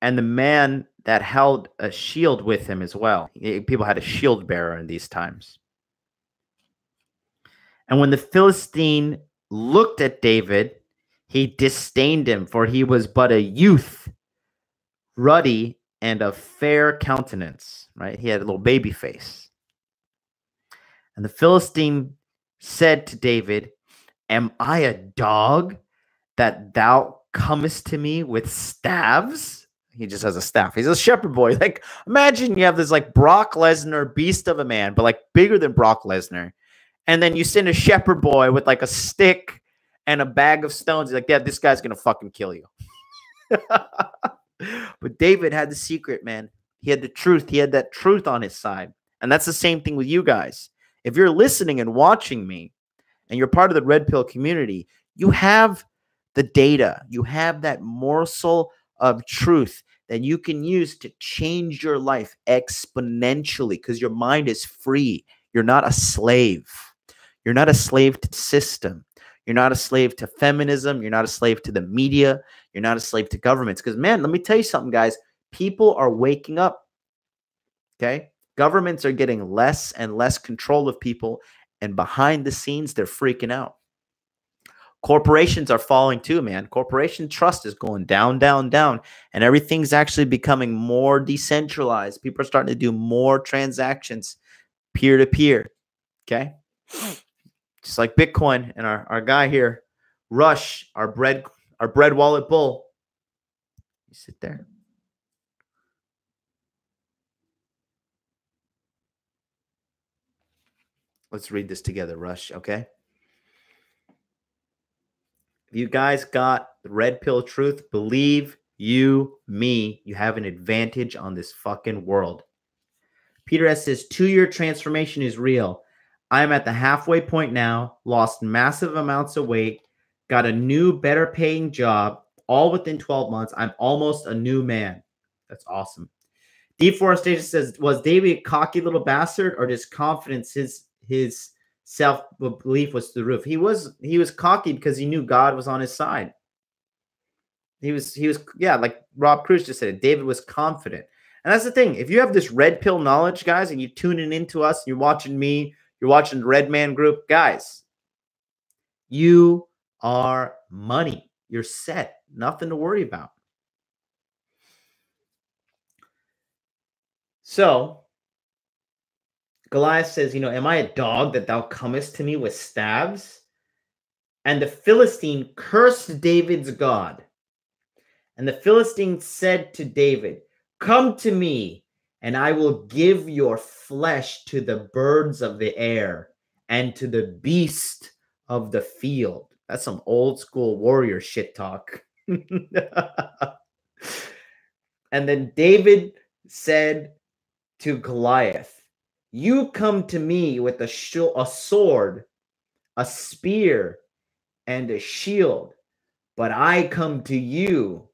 and the man that held a shield with him as well. People had a shield bearer in these times. And when the Philistine looked at David, he disdained him, for he was but a youth, ruddy and of fair countenance, right? He had a little baby face. And the Philistine said to David, "Am I a dog that thou comest to me with staves?" He just has a staff. He's a shepherd boy. Like, imagine you have this like Brock Lesnar, beast of a man, but like bigger than Brock Lesnar. And then you send a shepherd boy with like a stick and a bag of stones. He's like, yeah, this guy's going to fucking kill you. But David had the secret, man. He had the truth. He had that truth on his side. And that's the same thing with you guys. If you're listening and watching me and you're part of the Red Pill community, you have the data. You have that morsel of truth that you can use to change your life exponentially because your mind is free. You're not a slave. You're not a slave to the system. You're not a slave to feminism. You're not a slave to the media. You're not a slave to governments. Because, man, let me tell you something, guys. People are waking up. Okay? Governments are getting less and less control of people. And behind the scenes, they're freaking out. Corporations are falling too, man. Corporation trust is going down, down, down. And everything's actually becoming more decentralized. People are starting to do more transactions peer-to-peer. Okay? Just like Bitcoin and our guy here, Rush, our bread wallet bull. You sit there. Let's read this together, Rush, okay? If you guys got the red pill truth, believe you me, you have an advantage on this fucking world. Peter S. says, 2-year transformation is real. I'm at the halfway point now, lost massive amounts of weight, got a new, better paying job, all within 12 months. I'm almost a new man. That's awesome. Deforestation says, was David a cocky little bastard or just confidence his self-belief was through the roof? He was cocky because he knew God was on his side. He was, yeah, like Rob Cruz just said, David was confident. And that's the thing. If you have this red pill knowledge, guys, and you're tuning into us, and you're watching me, you're watching the Red Man Group, guys, you are money. You're set. Nothing to worry about. So Goliath says, am I a dog that thou comest to me with staves? And the Philistine cursed David's God. And the Philistine said to David, come to me, and I will give your flesh to the birds of the air and to the beast of the field. That's some old school warrior shit talk. And then David said to Goliath, you come to me with a sword, a spear, and a shield, but I come to you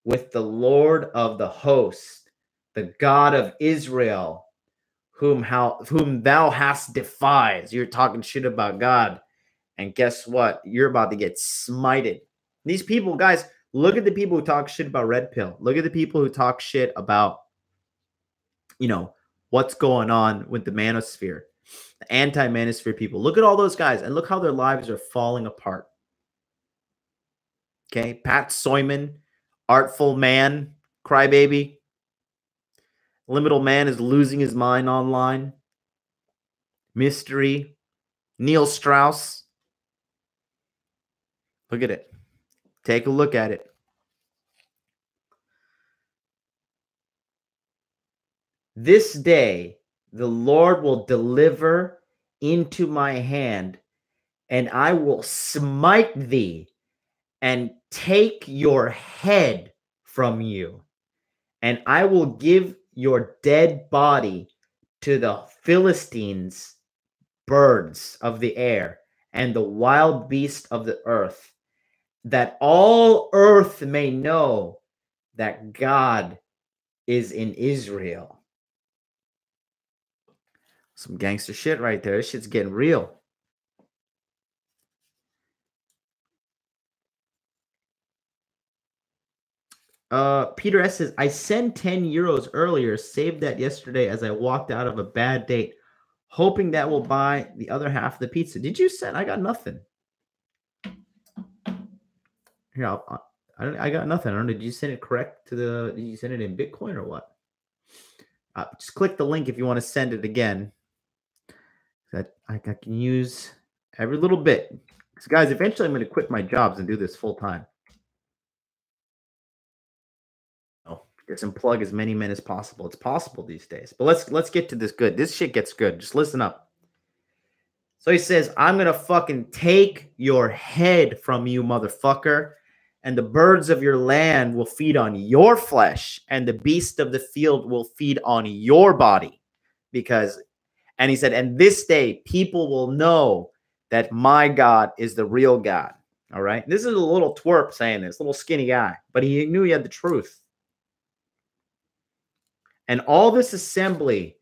with the Lord of the host, the God of Israel, whom thou hast defied. You're talking shit about God. And guess what? You're about to get smited. These people, guys, look at the people who talk shit about Red Pill. Look at the people who talk shit about, what's going on with the manosphere, the anti-manosphere people. Look at all those guys and look how their lives are falling apart. Okay, Pat Soyman, artful man, crybaby. Liminal man is losing his mind online. Mystery. Neil Strauss. Look at it. Take a look at it. This day the Lord will deliver into my hand, and I will smite thee and take your head from you, and I will give your dead body to the Philistines, birds of the air, and the wild beasts of the earth, that all earth may know that God is in Israel. Some gangster shit right there. This shit's getting real. Peter S says, I sent 10 euros earlier, saved that yesterday as I walked out of a bad date, hoping that will buy the other half of the pizza. Did you send? I got nothing. Here, I got nothing. I don't know. Did you send it correct to the? Did you send it in Bitcoin or what? Just click the link if you want to send it again. That I can use every little bit. Because guys, eventually I'm going to quit my jobs and do this full time. Just unplug as many men as possible. It's possible these days. But let's get to this good. This shit gets good. Just listen up. So he says, I'm going to fucking take your head from you, motherfucker, and the birds of your land will feed on your flesh, and the beasts of the field will feed on your body. And he said, and this day people will know that my God is the real God. All right. This is a little twerp saying this, little skinny guy, but he knew he had the truth. And all this assembly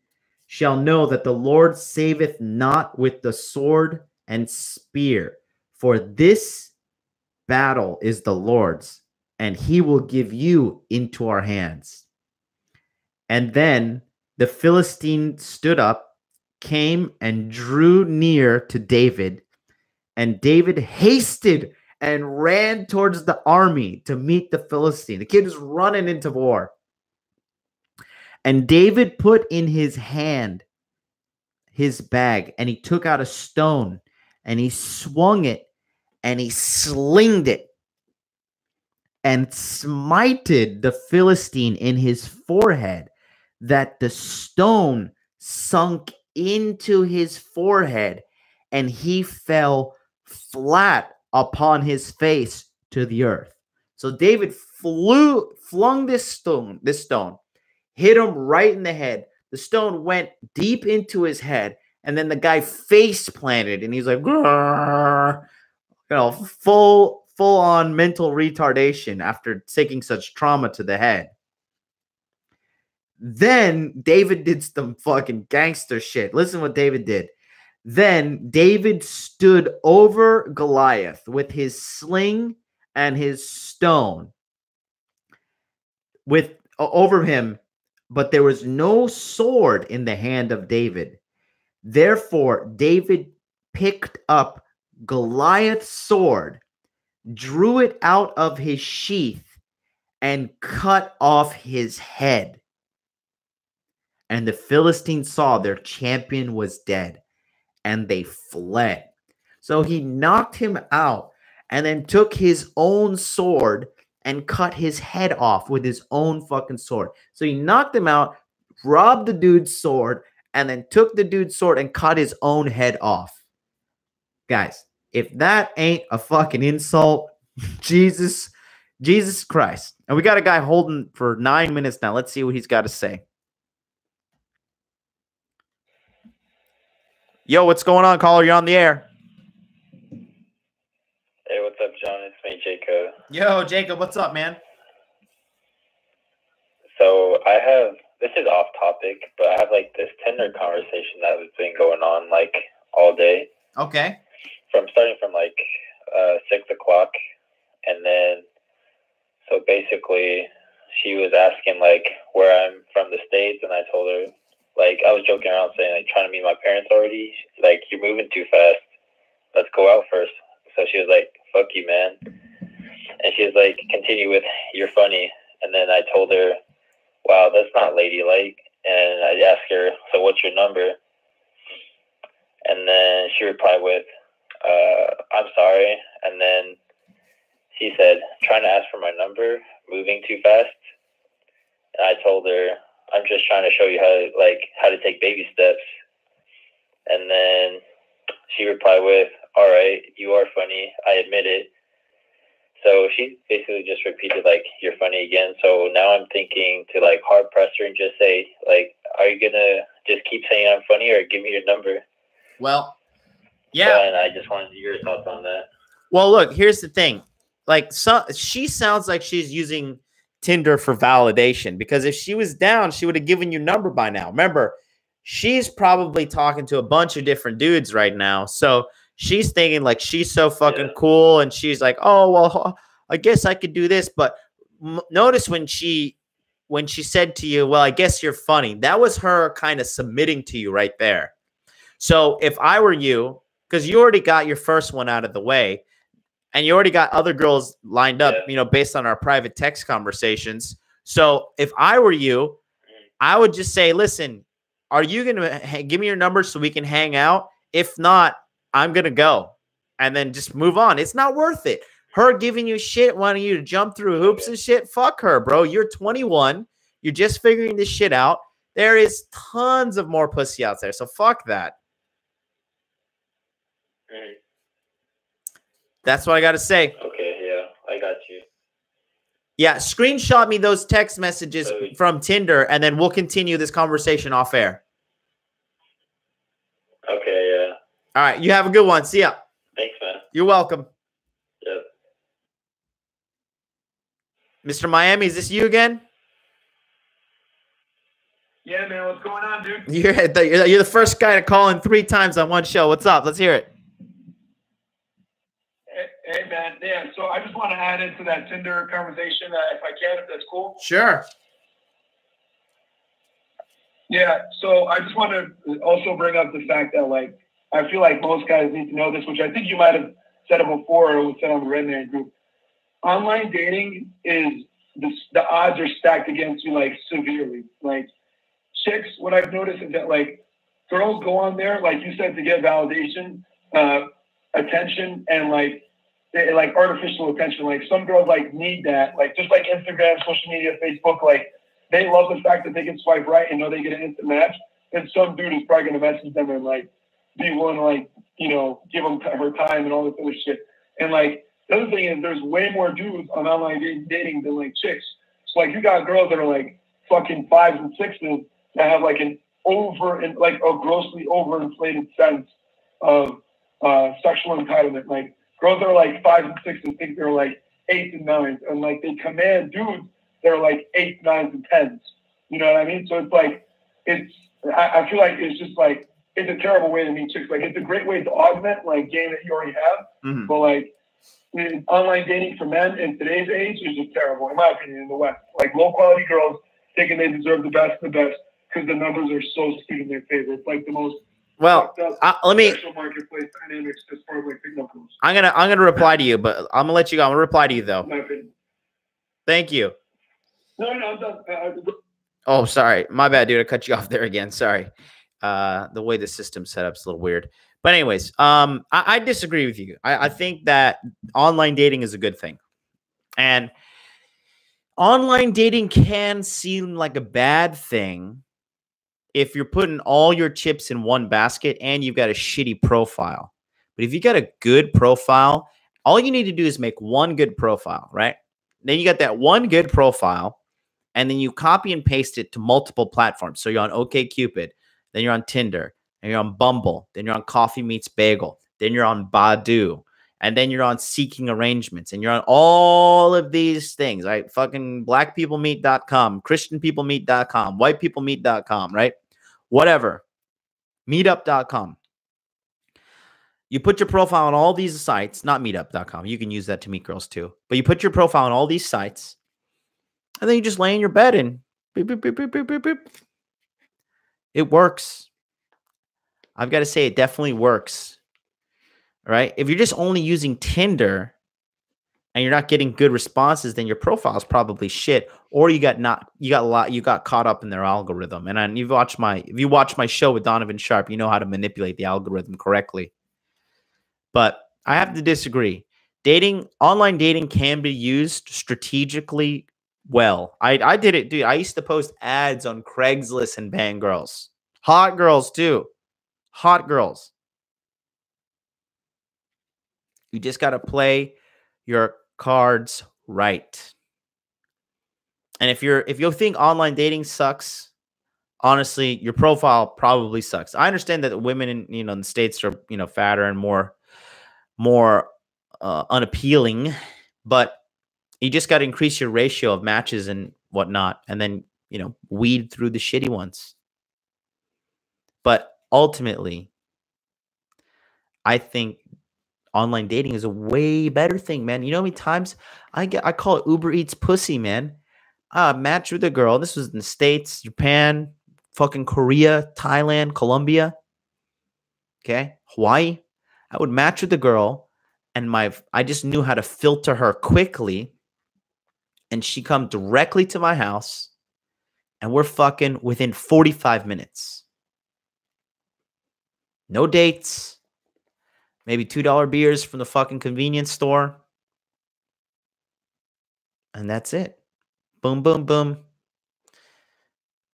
shall know that the Lord saveth not with the sword and spear, for this battle is the Lord's, and he will give you into our hands. And then the Philistine stood up, came and drew near to David, and David hasted and ran towards the army to meet the Philistine. The kid is running into war. And David put in his hand his bag, and he took out a stone, and he swung it, and he slinged it, and smited the Philistine in his forehead, that the stone sunk into his forehead, and he fell flat upon his face to the earth. So David flung this stone, hit him right in the head. The stone went deep into his head, and then the guy face planted, and he's like, full on mental retardation after taking such trauma to the head. Then David did some fucking gangster shit. Listen what David did. Then David stood over Goliath with his sling and his stone over him, but there was no sword in the hand of David. Therefore, David picked up Goliath's sword, drew it out of his sheath, and cut off his head. And the Philistines saw their champion was dead, and they fled. So he knocked him out and then took his own sword and cut his head off with his own fucking sword. So he knocked him out, robbed the dude's sword, and then took the dude's sword and cut his own head off. Guys, if that ain't a fucking insult, Jesus Christ. And we got a guy holding for 9 minutes now. Let's see what he's got to say. Yo, what's going on, caller? You're on the air. Hey, what's up, John? It's me, Jacob. Yo, Jacob, what's up, man? So this is off topic, but I have like this Tinder conversation that has been going on like all day. Okay. Starting from like 6 o'clock. And then, so basically she was asking like where I'm from the States, and I told her, like, I was joking around saying like trying to meet my parents already. She's like, you're moving too fast. Let's go out first. So she was like, fuck you, man. And she was like, continue with, you're funny. And then I told her, wow, that's not ladylike. And I asked her, so what's your number? And then she replied with, I'm sorry. And then she said, trying to ask for my number, moving too fast. And I told her, I'm just trying to show you how to take baby steps. And then she replied with, all right, you are funny. I admit it. So she basically just repeated, like, you're funny again. So now I'm thinking to, like, hard press her and just say, like, are you going to just keep saying I'm funny or give me your number? Well, yeah. So, and I just wanted your thoughts on that. Well, look, here's the thing. Like, she sounds like she's using Tinder for validation, because if she was down, she would have given you number by now. Remember, she's probably talking to a bunch of different dudes right now. So she's thinking like she's so fucking cool, and she's like, oh, well, I guess I could do this. But notice when she said to you, well, I guess you're funny, that was her kind of submitting to you right there. So if I were you, because you already got your first one out of the way, and you already got other girls lined up, you know, based on our private text conversations. So if I were you, I would just say, listen, are you going to give me your number so we can hang out? If not, I'm going to go, and then just move on. It's not worth it. Her giving you shit, wanting you to jump through hoops and shit. Fuck her, bro. You're 21. You're just figuring this shit out. There is tons of more pussy out there. So fuck that. That's what I got to say. Okay, yeah, I got you. Yeah, screenshot me those text messages from Tinder, and then we'll continue this conversation off air. Okay, yeah. All right, you have a good one. See ya. Thanks, man. You're welcome. Yep. Mr. Miami, is this you again? Yeah, man, what's going on, dude? You're the first guy to call in 3 times on one show. What's up? Let's hear it. Hey, man. Yeah, so I just want to add into that Tinder conversation if I can, if that's cool. Sure. Yeah, so I just want to also bring up the fact that, like, I feel like most guys need to know this, which I think you might have said it before, or was said on the Red Man group. Online dating is, the odds are stacked against you, like, severely. Like, chicks, what I've noticed is that, like, girls go on there, like you said, to get validation, attention, and, like artificial attention. Like, some girls, like, need that. Like, just like Instagram, social media, Facebook, like, they love the fact that they can swipe right and know they get an instant match. And some dude is probably going to message them and, like, be willing to, like, you know, give them her time and all this other shit. And, like, the other thing is there's way more dudes on online dating than, like, chicks. So, like, you got girls that are, like, fucking 5s and 6s that have, like, a grossly overinflated sense of sexual entitlement. Like, girls that are, like, 5s and 6s think they're, like, 8s and 9s. And, like, they command dudes that are, like, 8s, 9s, and 10s. You know what I mean? So it's, like, I feel like it's just, like, it's a terrible way to meet chicks. Like, it's a great way to augment, like, game that you already have. Mm-hmm. But, like, online dating for men in today's age is just terrible, in my opinion, in the West. Like, low-quality girls thinking they deserve the best of the best because the numbers are so skewed in their favor. It's, like, the most let me marketplace dynamics as far as, like, big numbers. I'm gonna reply to you, but I'm gonna let you go. I'm gonna reply to you though. Thank you. No, I'm done. Oh, sorry, my bad, dude. I cut you off there again. Sorry. The way the system's set up is a little weird. But anyways, I disagree with you. I think that online dating is a good thing, and online dating can seem like a bad thing if you're putting all your chips in one basket and you've got a shitty profile. But if you got a good profile, all you need to do is make one good profile, right? Then you got that one good profile, and then you copy and paste it to multiple platforms. So you're on OkCupid, then you're on Tinder, and you're on Bumble, then you're on Coffee Meets Bagel, then you're on Badoo, and then you're on Seeking Arrangements, and you're on all of these things, right? Fucking blackpeoplemeet.com, christianpeoplemeet.com, whitepeoplemeet.com, right? Whatever. Meetup.com. You put your profile on all these sites, not meetup.com. You can use that to meet girls too. But you put your profile on all these sites, and then you just lay in your bed and beep, beep, beep, beep, beep, beep, beep. It works. I've got to say, it definitely works. All right. If you're just only using Tinder and you're not getting good responses, then your profile is probably shit, or you got caught up in their algorithm. And if you watch my show with Donovan Sharp, you know how to manipulate the algorithm correctly. But I have to disagree. Online dating can be used strategically well. I did it, dude. I used to post ads on Craigslist and bang girls. Hot girls too. Hot girls. You just got to play your cards right. And if you think online dating sucks, honestly, your profile probably sucks. I understand that women in the States are fatter and more unappealing, but you just got to increase your ratio of matches and whatnot, and then weed through the shitty ones. But ultimately, I think online dating is a way better thing, man. You know how many times I call it Uber Eats pussy, man. Match with a girl. This was in the States, Japan, fucking Korea, Thailand, Colombia. Okay, Hawaii. I would match with the girl, and I just knew how to filter her quickly, and she come directly to my house, and we're fucking within 45 minutes. No dates. Maybe $2 beers from the fucking convenience store. And that's it. Boom, boom, boom.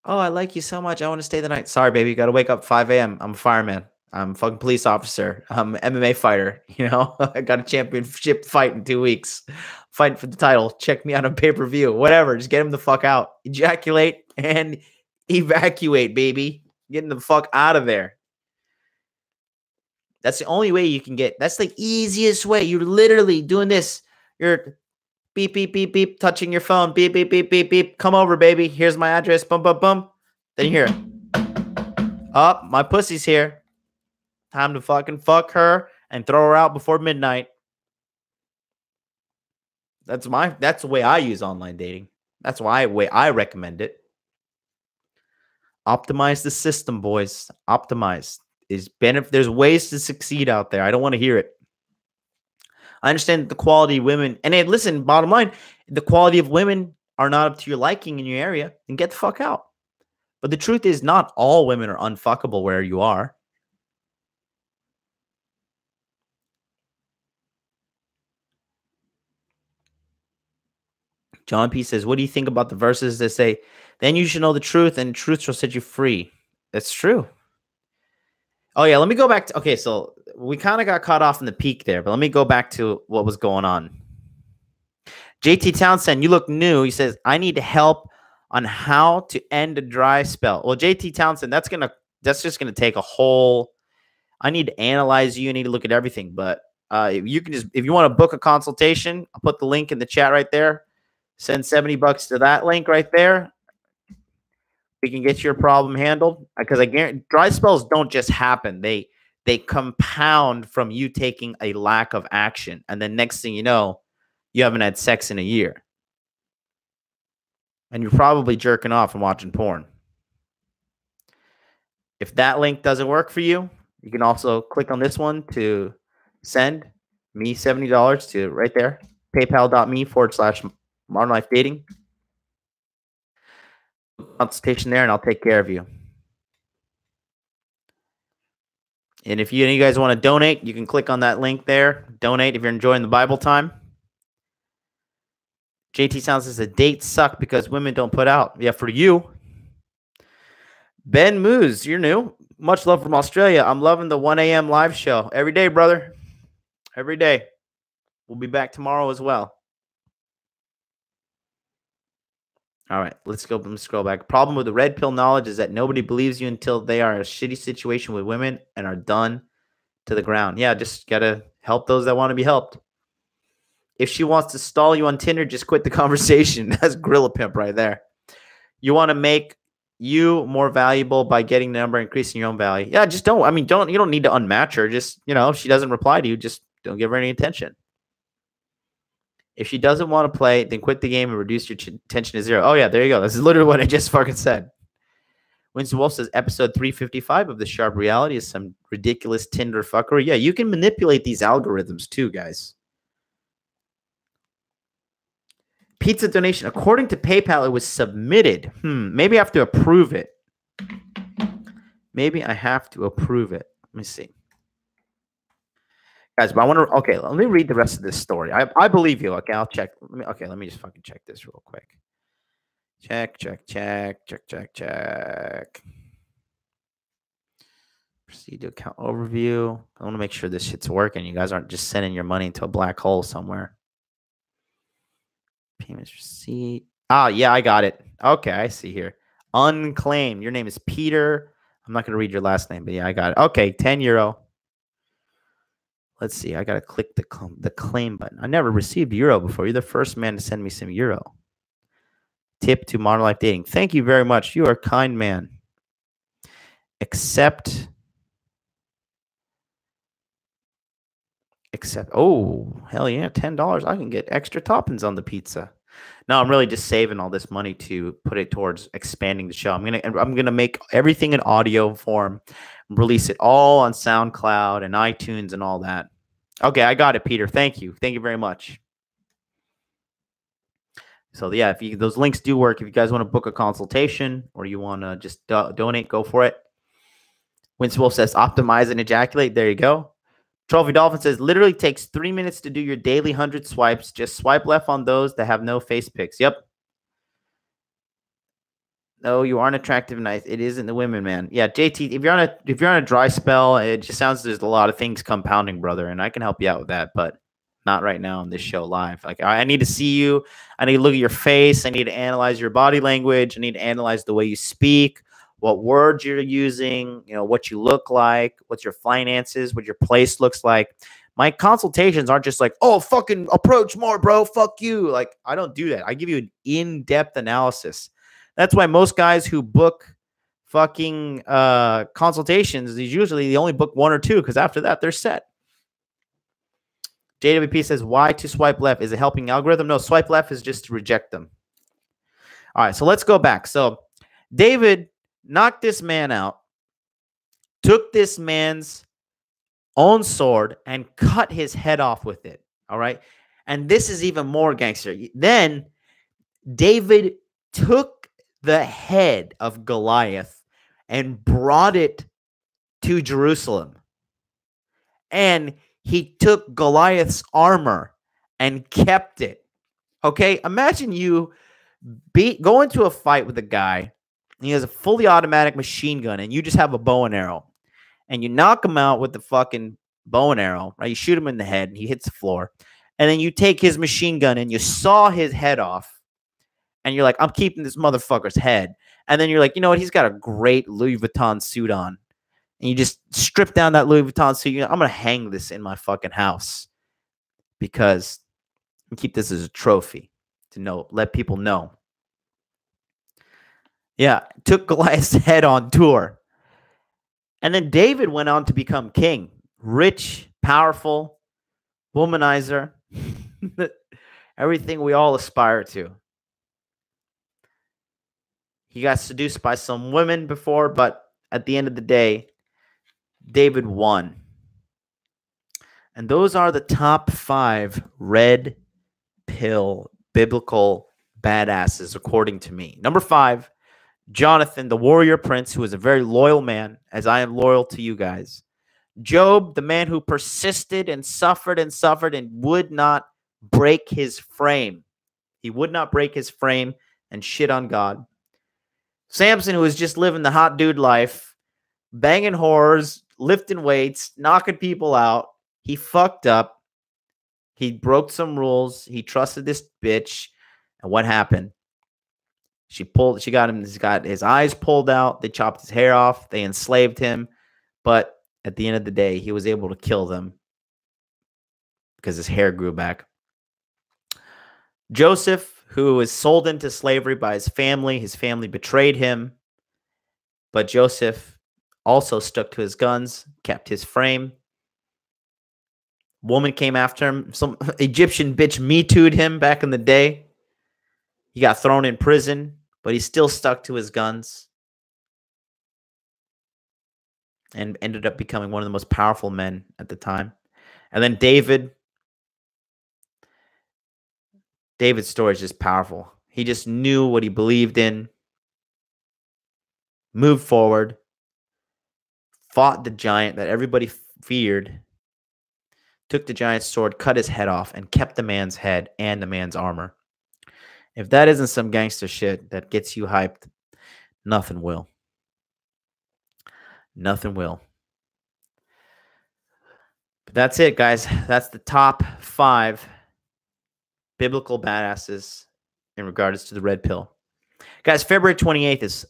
Oh, I like you so much. I want to stay the night. Sorry, baby. You got to wake up 5 a.m. I'm a fireman. I'm a fucking police officer. I'm an MMA fighter. I got a championship fight in 2 weeks. Fighting for the title. Check me out on pay-per-view. Whatever. Just get him the fuck out. Ejaculate and evacuate, baby. Getting the fuck out of there. That's the only way you can get. That's the easiest way. You're literally doing this. You're beep, beep, beep, beep, touching your phone. Beep, beep, beep, beep, beep. Come over, baby. Here's my address. Bum, bum, bum. Then you hear it. Oh, my pussy's here. Time to fucking fuck her and throw her out before midnight. That's the way I use online dating. That's why way I recommend it. Optimize the system, boys. Optimize. There's ways to succeed out there. I don't want to hear it. I understand the quality of women. And hey, listen, bottom line, the quality of women are not up to your liking in your area, then get the fuck out. But the truth is, not all women are unfuckable where you are. John P. says, what do you think about the verses that say, then you should know the truth and the truth shall set you free? That's true. Oh, yeah, let me go back to, okay, so we kind of got caught off in the peak there, but let me go back to what was going on. JT Townsend, you look new. He says, I need help on how to end a dry spell. Well, JT Townsend, that's just gonna take a whole. I need to analyze you. I need to look at everything. But if you want to book a consultation, I'll put the link in the chat right there. Send $70 to that link right there. We can get your problem handled, because I guarantee dry spells don't just happen. They compound from you taking a lack of action, and then next thing you know, you haven't had sex in a year. And you're probably jerking off and watching porn. If that link doesn't work for you, you can also click on this one to send me $70 to right there. PayPal.me/Modern Life Dating. Consultation there, and I'll take care of you. And if you guys want to donate, you can click on that link there. Donate if you're enjoying the Bible time. JT Sounds says the dates suck because women don't put out. Yeah, for you. Ben Moose, you're new. Much love from Australia. I'm loving the 1 a.m. live show. Every day, brother. Every day. We'll be back tomorrow as well. All right, let's scroll back. Problem with the red pill knowledge is that nobody believes you until they are in a shitty situation with women and are done to the ground. Yeah, just got to help those that want to be helped. If she wants to stall you on Tinder, just quit the conversation. That's Gorilla Pimp right there. You want to make you more valuable by getting the number, increasing your own value. Yeah, just don't. I mean, you don't need to unmatch her. Just, if she doesn't reply to you, just don't give her any attention. If she doesn't want to play, then quit the game and reduce your attention to 0. Oh, yeah, there you go. This is literally what I just fucking said. Winston Wolf says episode 355 of The Sharp Reality is some ridiculous Tinder fuckery. Yeah, you can manipulate these algorithms too, guys. Pizza donation. According to PayPal, it was submitted. Maybe I have to approve it. Maybe I have to approve it. Let me see. Guys, but I want to, okay, let me read the rest of this story. I believe you. Okay, I'll check. Let me just fucking check this real quick. Check. Proceed to account overview. I want to make sure this shit's working. You guys aren't just sending your money into a black hole somewhere. Payments receipt. Ah, yeah, I got it. Okay, I see here. Unclaimed. Your name is Peter. I'm not going to read your last name, but yeah, I got it. Okay, 10 euro. Let's see. I got to click the claim button. I never received euro before. You're the first man to send me some euro. Tip to Modern Life Dating. Thank you very much. You are a kind man. Accept. Oh, hell yeah, $10. I can get extra toppings on the pizza. No, I'm really just saving all this money to put it towards expanding the show. I'm gonna make everything in audio form, release it all on SoundCloud and iTunes and all that. Okay, I got it, Peter. Thank you very much. So yeah, if those links do work, if you guys want to book a consultation or you want to just donate, go for it. Wince Wolf says optimize and ejaculate. There you go. Trophy Dolphin says literally takes 3 minutes to do your daily 100 swipes. Just swipe left on those that have no face pics. Yep. No, you aren't attractive and nice. It isn't the women, man. Yeah, JT, if you're on a dry spell, it just sounds there's a lot of things compounding, brother, and I can help you out with that, but not right now on this show live. Like I need to see you. I need to look at your face. I need to analyze your body language. I need to analyze the way you speak, what words you're using, what you look like, what's your finances, what your place looks like. My consultations aren't just like, oh, fucking approach more, bro. Fuck you. Like, I don't do that. I give you an in-depth analysis. That's why most guys who book fucking consultations, usually they only book 1 or 2 because after that, they're set. JWP says, why to swipe left? Is it helping algorithm? No, swipe left is just to reject them. All right, so let's go back. So David knocked this man out, took this man's own sword, and cut his head off with it. All right, and this is even more gangster. Then David took the head of Goliath and brought it to Jerusalem. And he took Goliath's armor and kept it. Okay, imagine you go into a fight with a guy. He has a fully automatic machine gun, and you just have a bow and arrow. And you knock him out with the fucking bow and arrow, right? You shoot him in the head, and he hits the floor. And then you take his machine gun, and you saw his head off. And you're like, I'm keeping this motherfucker's head. And then you're like, you know what? He's got a great Louis Vuitton suit on. And you just strip down that Louis Vuitton suit. I'm going to hang this in my fucking house because I keep this as a trophy to let people know. Yeah, took Goliath's head on tour. And then David went on to become king. Rich, powerful, womanizer. Everything we all aspire to. He got seduced by some women before, but at the end of the day, David won. And those are the top 5 red pill biblical badasses, according to me. Number 5, Jonathan, the warrior prince, who is a very loyal man, as I am loyal to you guys. Job, the man who persisted and suffered and would not break his frame. He would not break his frame and shit on God. Samson, who was just living the hot dude life, banging whores, lifting weights, knocking people out. He fucked up. He broke some rules. He trusted this bitch. And what happened? She got his eyes pulled out. They chopped his hair off. They enslaved him. But at the end of the day, he was able to kill them because his hair grew back. Joseph, who was sold into slavery by his family betrayed him. But Joseph also stuck to his guns, kept his frame. Woman came after him. Some Egyptian bitch Me Too'd him back in the day. He got thrown in prison, but he still stuck to his guns and ended up becoming one of the most powerful men at the time. And then David's story is just powerful. He just knew what he believed in, moved forward, fought the giant that everybody feared, took the giant's sword, cut his head off, and kept the man's head and the man's armor. If that isn't some gangster shit that gets you hyped, nothing will. Nothing will. But that's it, guys. That's the top 5 biblical badasses in regards to the red pill. Guys, February 28th is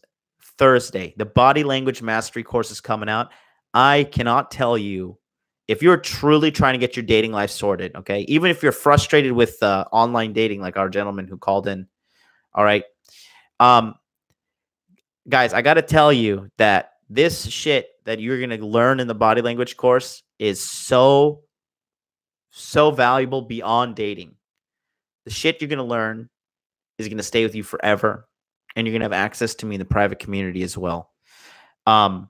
Thursday. The body language mastery course is coming out. I cannot tell you, if you're truly trying to get your dating life sorted, okay, even if you're frustrated with online dating, like our gentleman who called in, all right, guys, I got to tell you that this shit that you're going to learn in the body language course is so valuable beyond dating. The shit you're going to learn is going to stay with you forever, and you're going to have access to me in the private community as well. All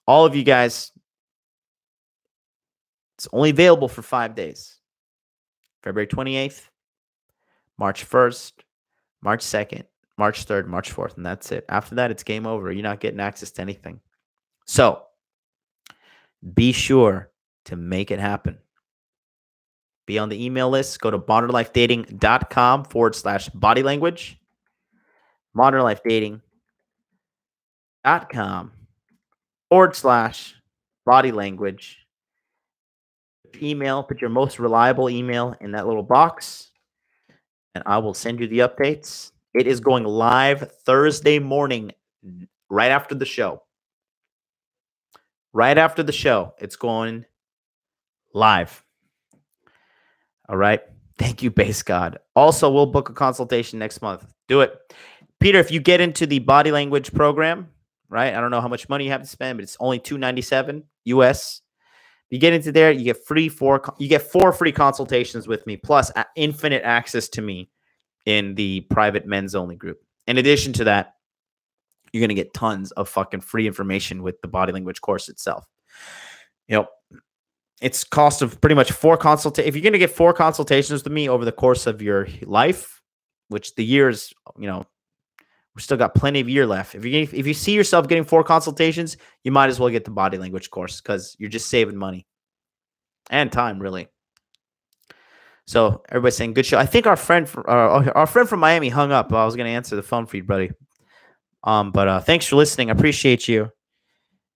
of you guys, it's only available for 5 days. February 28th, March 1st, March 2nd, March 3rd, March 4th, and that's it. After that, it's game over. You're not getting access to anything. So be sure to make it happen. Be on the email list. Go to modernlifedating.com/body language. modernlifedating.com/body language. Email, put your most reliable email in that little box, and I will send you the updates. It is going live Thursday morning, right after the show. Right after the show, it's going live. All right. Thank you, Base God. Also, we'll book a consultation next month. Do it. Peter, if you get into the body language program, right? I don't know how much money you have to spend, but it's only $297 US. If you get into there, you get four free consultations with me, plus infinite access to me in the private men's only group. In addition to that, you're going to get tons of fucking free information with the body language course itself. You know, it's cost of pretty much 4 consultations. If you're going to get 4 consultations with me over the course of your life, which the years, you know, we still got plenty of year left. If you see yourself getting 4 consultations, you might as well get the body language course, because you're just saving money and time, really. So everybody's saying good show. I think our friend from Miami hung up. I was going to answer the phone for you, buddy. But thanks for listening. I appreciate you.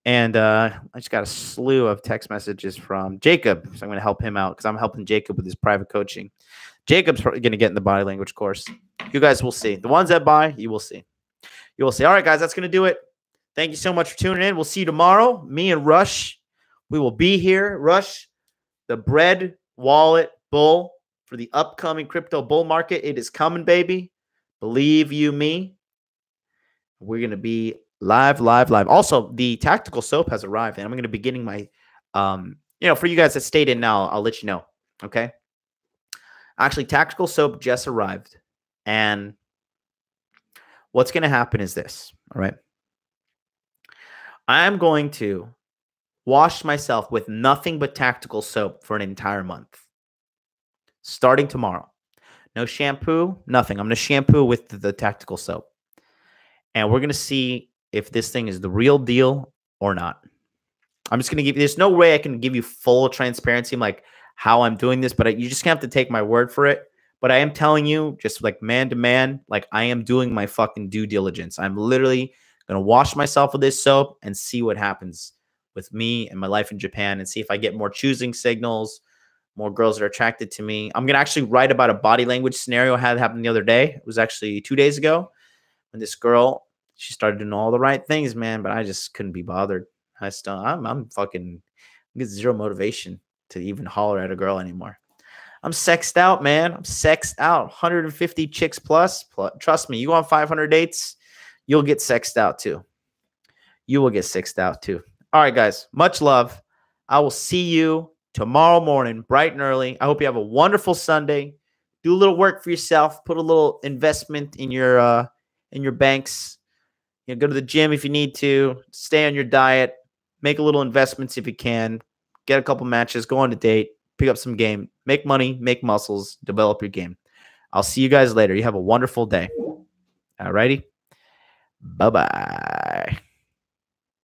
And I just got a slew of text messages from Jacob, so I'm going to help him out because I'm helping Jacob with his private coaching. Jacob's probably going to get in the body language course. You guys will see. The ones that buy, you will see. You will see. All right, guys, that's going to do it. Thank you so much for tuning in. We'll see you tomorrow. Me and Rush, we will be here. Rush, the bread wallet bull for the upcoming crypto bull market. It is coming, baby. Believe you me. We're going to be live. Also, the tactical soap has arrived, and I'm going to be getting my, for you guys that stayed in now, I'll let you know. Okay. Actually, tactical soap just arrived, and what's going to happen is this. All right. I'm going to wash myself with nothing but tactical soap for an entire month, starting tomorrow. No shampoo, nothing. I'm going to shampoo with the tactical soap. And we're going to see if this thing is the real deal or not. I'm just going to give you, there's no way I can give you full transparency, like how I'm doing this, but you just have to take my word for it. But I am telling you, just like man to man, like I am doing my fucking due diligence. I'm literally going to wash myself with this soap and see what happens with me and my life in Japan, and see if I get more choosing signals, more girls that are attracted to me. I'm going to actually write about a body language scenario I had happen the other day. It was actually 2 days ago. And this girl, she started doing all the right things, man, but I just couldn't be bothered. I'm fucking get zero motivation to even holler at a girl anymore. I'm sexed out, man. I'm sexed out. 150 chicks plus. Trust me, you go on 500 dates, you'll get sexed out too. You will get sexed out too. All right, guys. Much love. I will see you tomorrow morning, bright and early. I hope you have a wonderful Sunday. Do a little work for yourself. Put a little investment in your banks. You know, go to the gym if you need to. Stay on your diet. Make a little investments if you can. Get a couple matches. Go on a date. Pick up some game. Make money. Make muscles. Develop your game. I'll see you guys later. You have a wonderful day. All righty. Bye-bye.